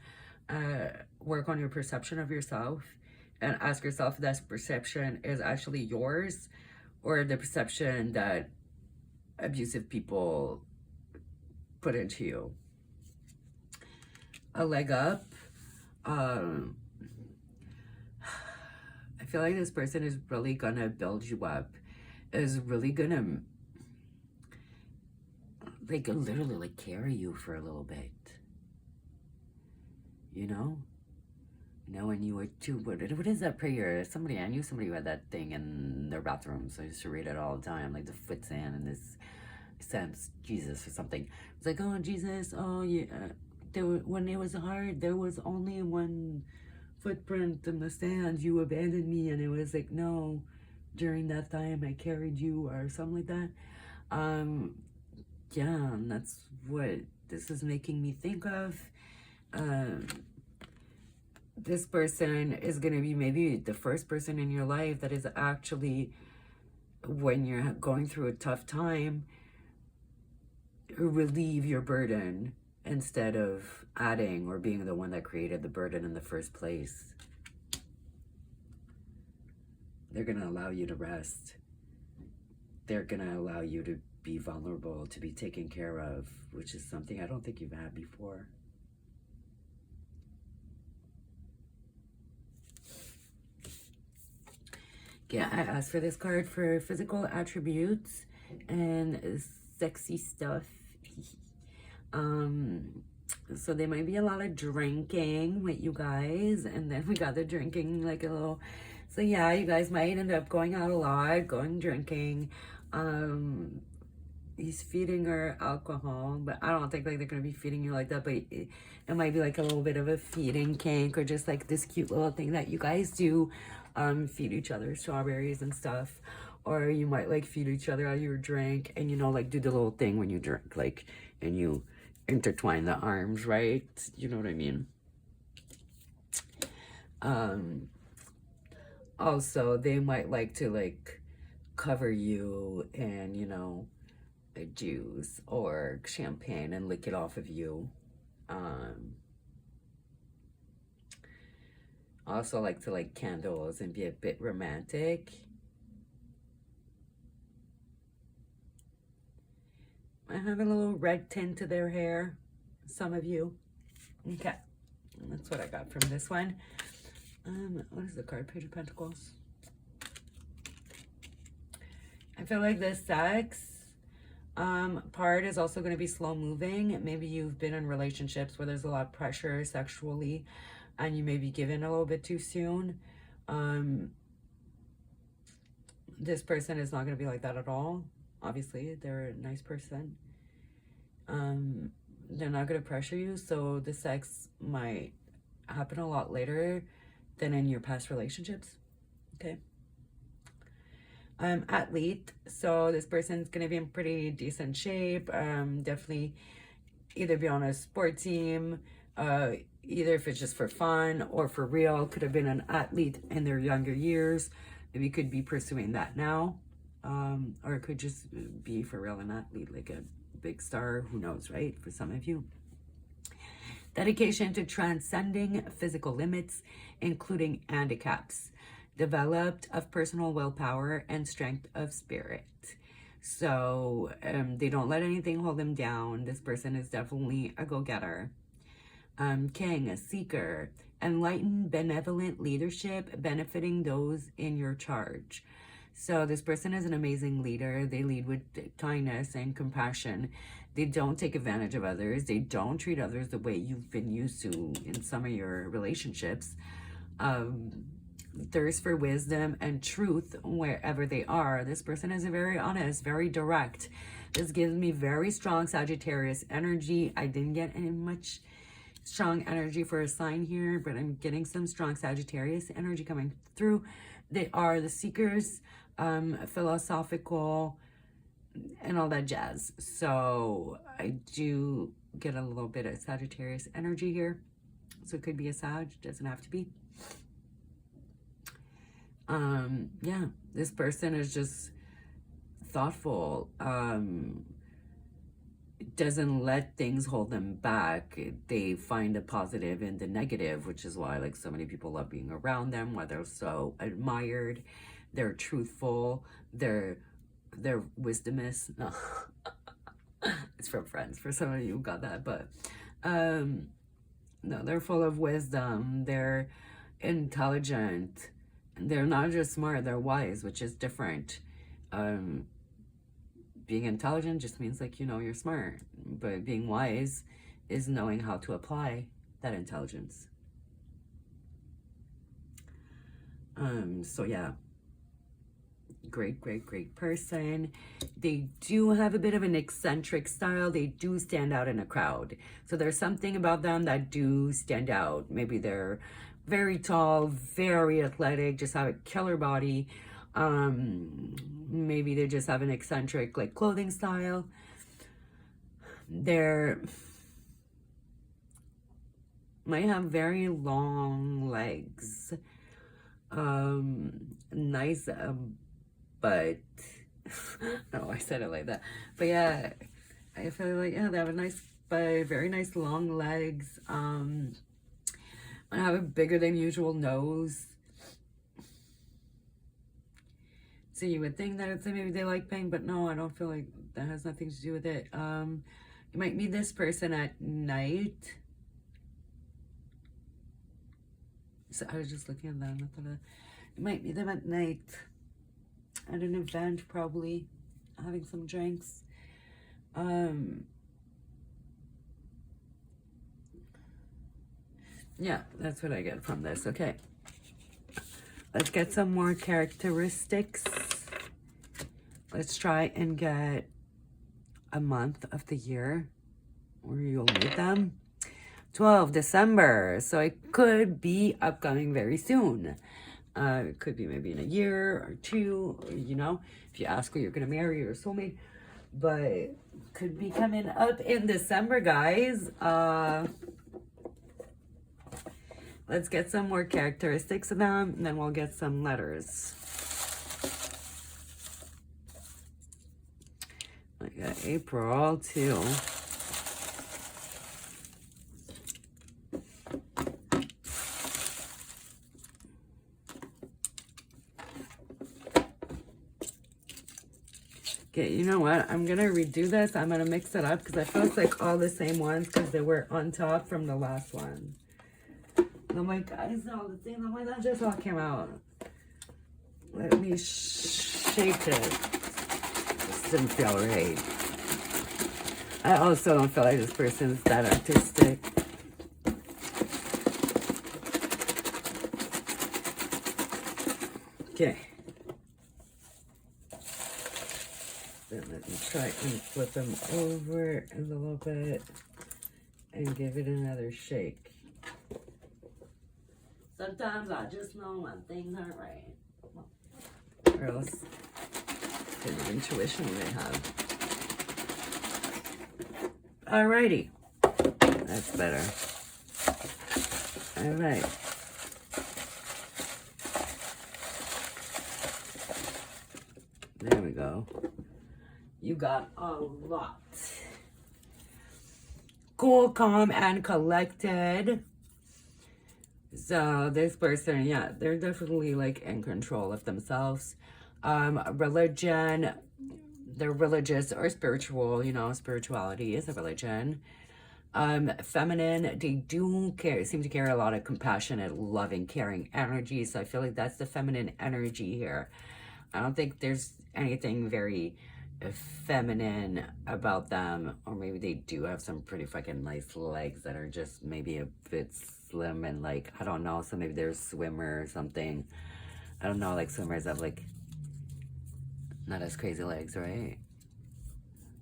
Work on your perception of yourself and ask yourself if that perception is actually yours or the perception that abusive people put into you. A leg up. I feel like this person is really gonna build you up, is really gonna like literally like carry you for a little bit. You know, when you were too, what is that prayer? I knew somebody who had that thing in their bathroom, so I used to read it all the time, like the foot sand and this sense Jesus or something. It's like, oh Jesus, oh yeah. When it was hard, there was only one footprint in the sand. You abandoned me, and it was like, no, during that time I carried you, or something like that. Yeah, and that's what this is making me think of. This person is going to be maybe the first person in your life that is actually, when you're going through a tough time, relieve your burden instead of adding or being the one that created the burden in the first place. They're going to allow you to rest. They're going to allow you to be vulnerable, to be taken care of, which is something I don't think you've had before. Yeah, I asked for this card for physical attributes and sexy stuff. So there might be a lot of drinking with you guys, and then we got the drinking like a little. So yeah, you guys might end up going out a lot, going drinking. He's feeding her alcohol, but I don't think like they're gonna be feeding you like that. But it might be like a little bit of a feeding kink, or just like this cute little thing that you guys do, feed each other strawberries and stuff. Or you might like feed each other out of your drink, and you know, like do the little thing when you drink, like, and you intertwine the arms, right? You know what I mean? Also, they might like to like cover you in, you know, a juice or champagne and lick it off of you. Also like to like candles and be a bit romantic. I have a little red tint to their hair, some of you. Okay, that's what I got from this one. What is the card? Page of Pentacles. I feel like the sex part is also going to be slow moving. Maybe you've been in relationships where there's a lot of pressure sexually, and you may be given a little bit too soon. This person is not going to be like that at all. Obviously, they're a nice person. They're not going to pressure you, so the sex might happen a lot later than in your past relationships. Okay. Athlete, so this person's going to be in pretty decent shape. Definitely either be on a sport team, either if it's just for fun or for real. Could have been an athlete in their younger years. Maybe could be pursuing that now. Or it could just be for real an athlete, like a big star, who knows, right? For some of you. Dedication to transcending physical limits, including handicaps. Developed of personal willpower and strength of spirit. So they don't let anything hold them down. This person is definitely a go-getter. King, a seeker. Enlightened, benevolent leadership, benefiting those in your charge. So this person is an amazing leader. They lead with kindness and compassion. They don't take advantage of others. They don't treat others the way you've been used to in some of your relationships. Thirst for wisdom and truth wherever they are. This person is very honest, very direct. This gives me very strong Sagittarius energy. I didn't get any much strong energy for a sign here, but I'm getting some strong Sagittarius energy coming through. They are the seekers, philosophical, and all that jazz. So I do get a little bit of Sagittarius energy here. So it could be a Sag, doesn't have to be. Yeah, this person is just thoughtful, doesn't let things hold them back. They find the positive in the negative, which is why like so many people love being around them, why they're so admired. They're truthful, they're wisdomous. No. It's from Friends for some of you who got that, but no, they're full of wisdom, they're intelligent. They're not just smart, they're wise, which is different. Being intelligent just means like, you know, you're smart. But being wise is knowing how to apply that intelligence. So yeah, great person. They do have a bit of an eccentric style. They do stand out in a crowd. So there's something about them that do stand out. Maybe they're very tall, very athletic, just have a killer body. Maybe they just have an eccentric like clothing style. They're might have very long legs. Nice but no, I said it like that. But yeah, I feel like yeah, they have a nice but very nice long legs. I have a bigger than usual nose. So you would think that it's maybe they like pink, but no, I don't feel like that has nothing to do with it. You might meet this person at night. So I was just looking at that. I thought you might meet them at night at an event, probably having some drinks. Yeah, that's what I get from this. Okay. Let's get some more characteristics. Let's try and get a month of the year where you'll meet them. 12 December. So it could be upcoming very soon. It could be maybe in a year or two, you know, if you ask who you're going to marry or soulmate. But could be coming up in December, guys. Let's get some more characteristics of them, and then we'll get some letters. I got April, too. Okay, you know what? I'm going to redo this. I'm going to mix it up because I feel it's like all the same ones because they were on top from the last one. I'm like, guys, all the same. I'm like, that just all came out. Let me shake it. This didn't feel right. I also don't feel like this person's that artistic. Okay. Then let me try and flip them over a little bit and give it another shake. Sometimes I just know when things aren't right. Or else it's an intuition they have. Alrighty. That's better. Alright. There we go. You got a lot. Cool, calm, and collected. So this person, yeah, they're definitely like in control of themselves. Religion, they're religious or spiritual, you know, spirituality is a religion. Feminine, they do seem to carry a lot of compassionate, loving, caring energy. So I feel like that's the feminine energy here. I don't think there's anything very feminine about them, or maybe they do have some pretty fucking nice legs that are just maybe a bit slim and like, I don't know, so maybe they're a swimmer or something. I don't know, like swimmers have like not as crazy legs, right?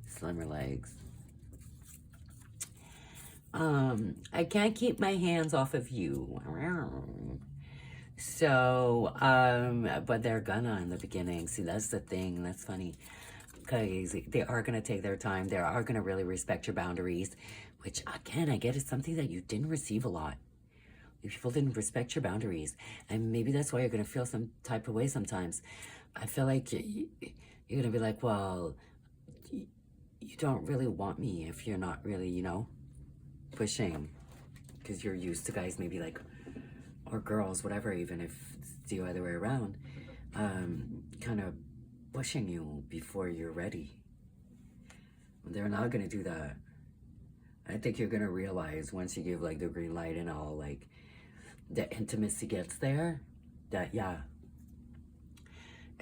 Slimmer legs. I can't keep my hands off of you. So, but they're gonna in the beginning. See, that's the thing. That's funny. Because they are going to take their time. They are going to really respect your boundaries. Which, again, I get is something that you didn't receive a lot. People didn't respect your boundaries. And maybe that's why you're going to feel some type of way sometimes. I feel like you're going to be like, well, you don't really want me if you're not really, you know, pushing. Because you're used to guys maybe like, or girls, whatever, even if it's the other way around, kind of pushing you before you're ready. They're not going to do that. I think you're going to realize once you give like the green light and all, like the intimacy gets there, that yeah,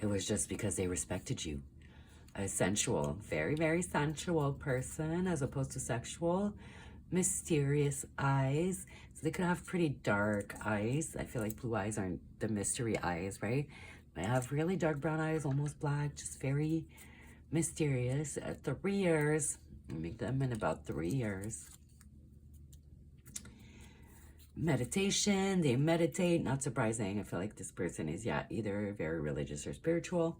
it was just because they respected you. A sensual, very, very sensual person as opposed to sexual. Mysterious eyes. So they could have pretty dark eyes. I feel like blue eyes aren't the mystery eyes, right? I have really dark brown eyes, almost black, just very mysterious. At 3 years, I make them in about 3 years. Meditation, they meditate, not surprising. I feel like this person is, yeah, either very religious or spiritual.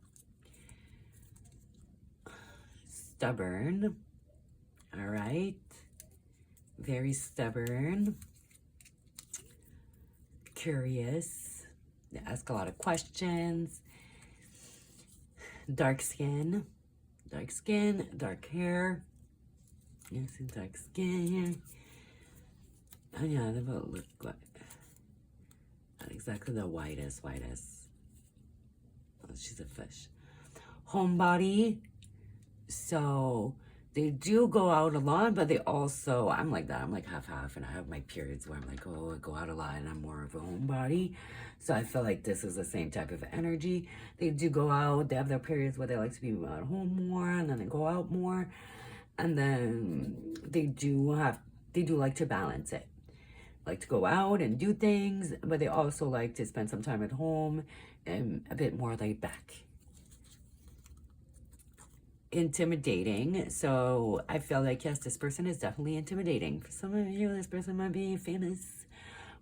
Stubborn, all right. Very stubborn. Curious. They ask a lot of questions. Dark skin, dark hair. Yes, dark skin. Oh yeah, they both look like not exactly the whitest. Oh, she's a fish. Homebody. So they do go out a lot, but they also, I'm like that. I'm like half-half, and I have my periods where I'm like, oh, I go out a lot, and I'm more of a homebody. So I feel like this is the same type of energy. They do go out. They have their periods where they like to be at home more, and then they go out more. And then they do like to balance it. Like to go out and do things, but they also like to spend some time at home and a bit more laid back. Intimidating. So I feel like, yes, this person is definitely intimidating. For some of you, this person might be famous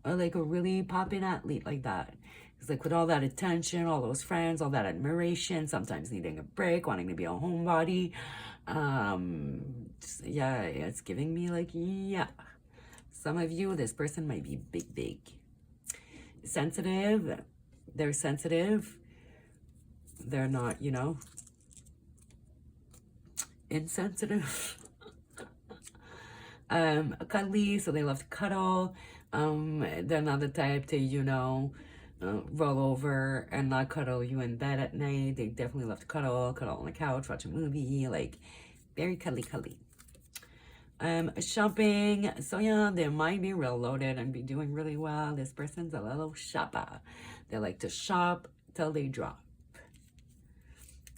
or like a really popping athlete like that. It's like with all that attention, all those friends, all that admiration, sometimes needing a break, wanting to be a homebody. Yeah, it's giving me like, yeah. Some of you, this person might be big. Sensitive. They're sensitive. They're not, insensitive. Cuddly, so they love to cuddle. They're not the type to, roll over and not cuddle you in bed at night. They definitely love to cuddle on the couch, watch a movie, like very cuddly. Shopping. So yeah, they might be real loaded and be doing really well. This person's a little shopper. They like to shop till they drop.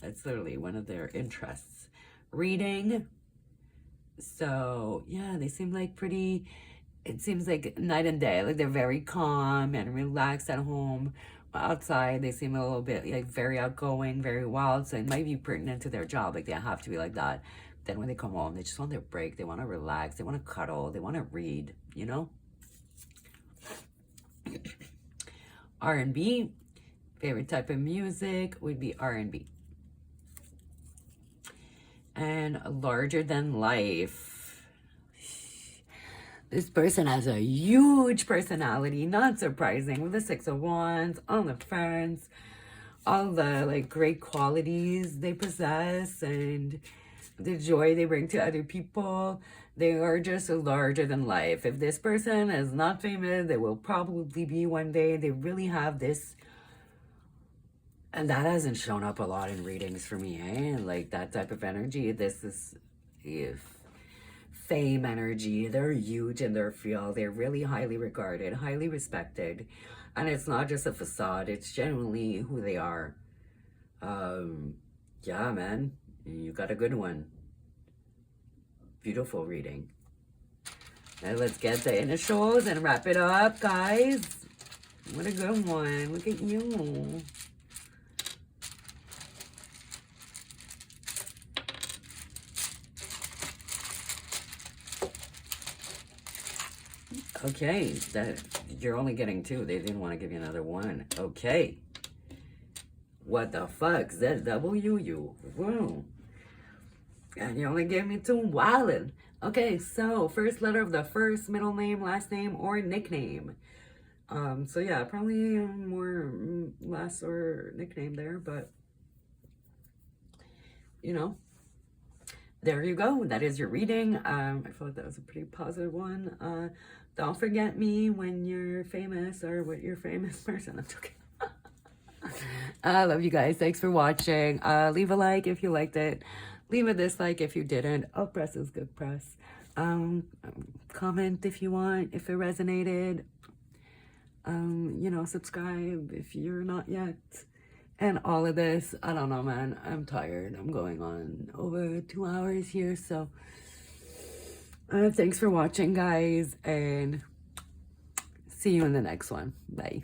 That's literally one of their interests. Reading. So yeah, they seem like it seems like night and day. Like they're very calm and relaxed at home. Outside, they seem a little bit like very outgoing, very wild. So it might be pertinent to their job. Like they have to be like that. Then when they come home, they just want their break. They want to relax. They want to cuddle. They want to read, R&B. Favorite type of music would be R&B. And larger than life. This person has a huge personality, not surprising, with the 6 of Wands, all the friends, all the like great qualities they possess, and the joy they bring to other people. They are just larger than life. If this person is not famous, they will probably be one day. They really have this, and that hasn't shown up a lot in readings for me, eh? Like that type of energy. This is fame energy. They're huge in their field. They're really highly regarded, highly respected. And it's not just a facade. It's genuinely who they are. Yeah, man. You got a good one. Beautiful reading. Now let's get the initials and wrap it up, guys. What a good one. Look at you. Okay, that you're only getting 2. They didn't want to give you another 1. Okay. What the fuck? ZW. Whoa. And you only gave me 2. Wildin'. Okay, so first letter of the first, middle name, last name, or nickname. So yeah, probably more last or nickname there, but there you go. That is your reading. I feel like that was a pretty positive one. Don't forget me when you're famous or with your famous person. I'm joking. I love you guys. Thanks for watching. Leave a like if you liked it. Leave a dislike if you didn't. All press is good press. Comment if you want, if it resonated. Subscribe if you're not yet. And all of this, I don't know, man. I'm tired. I'm going on over 2 hours here. So thanks for watching, guys. And see you in the next one. Bye.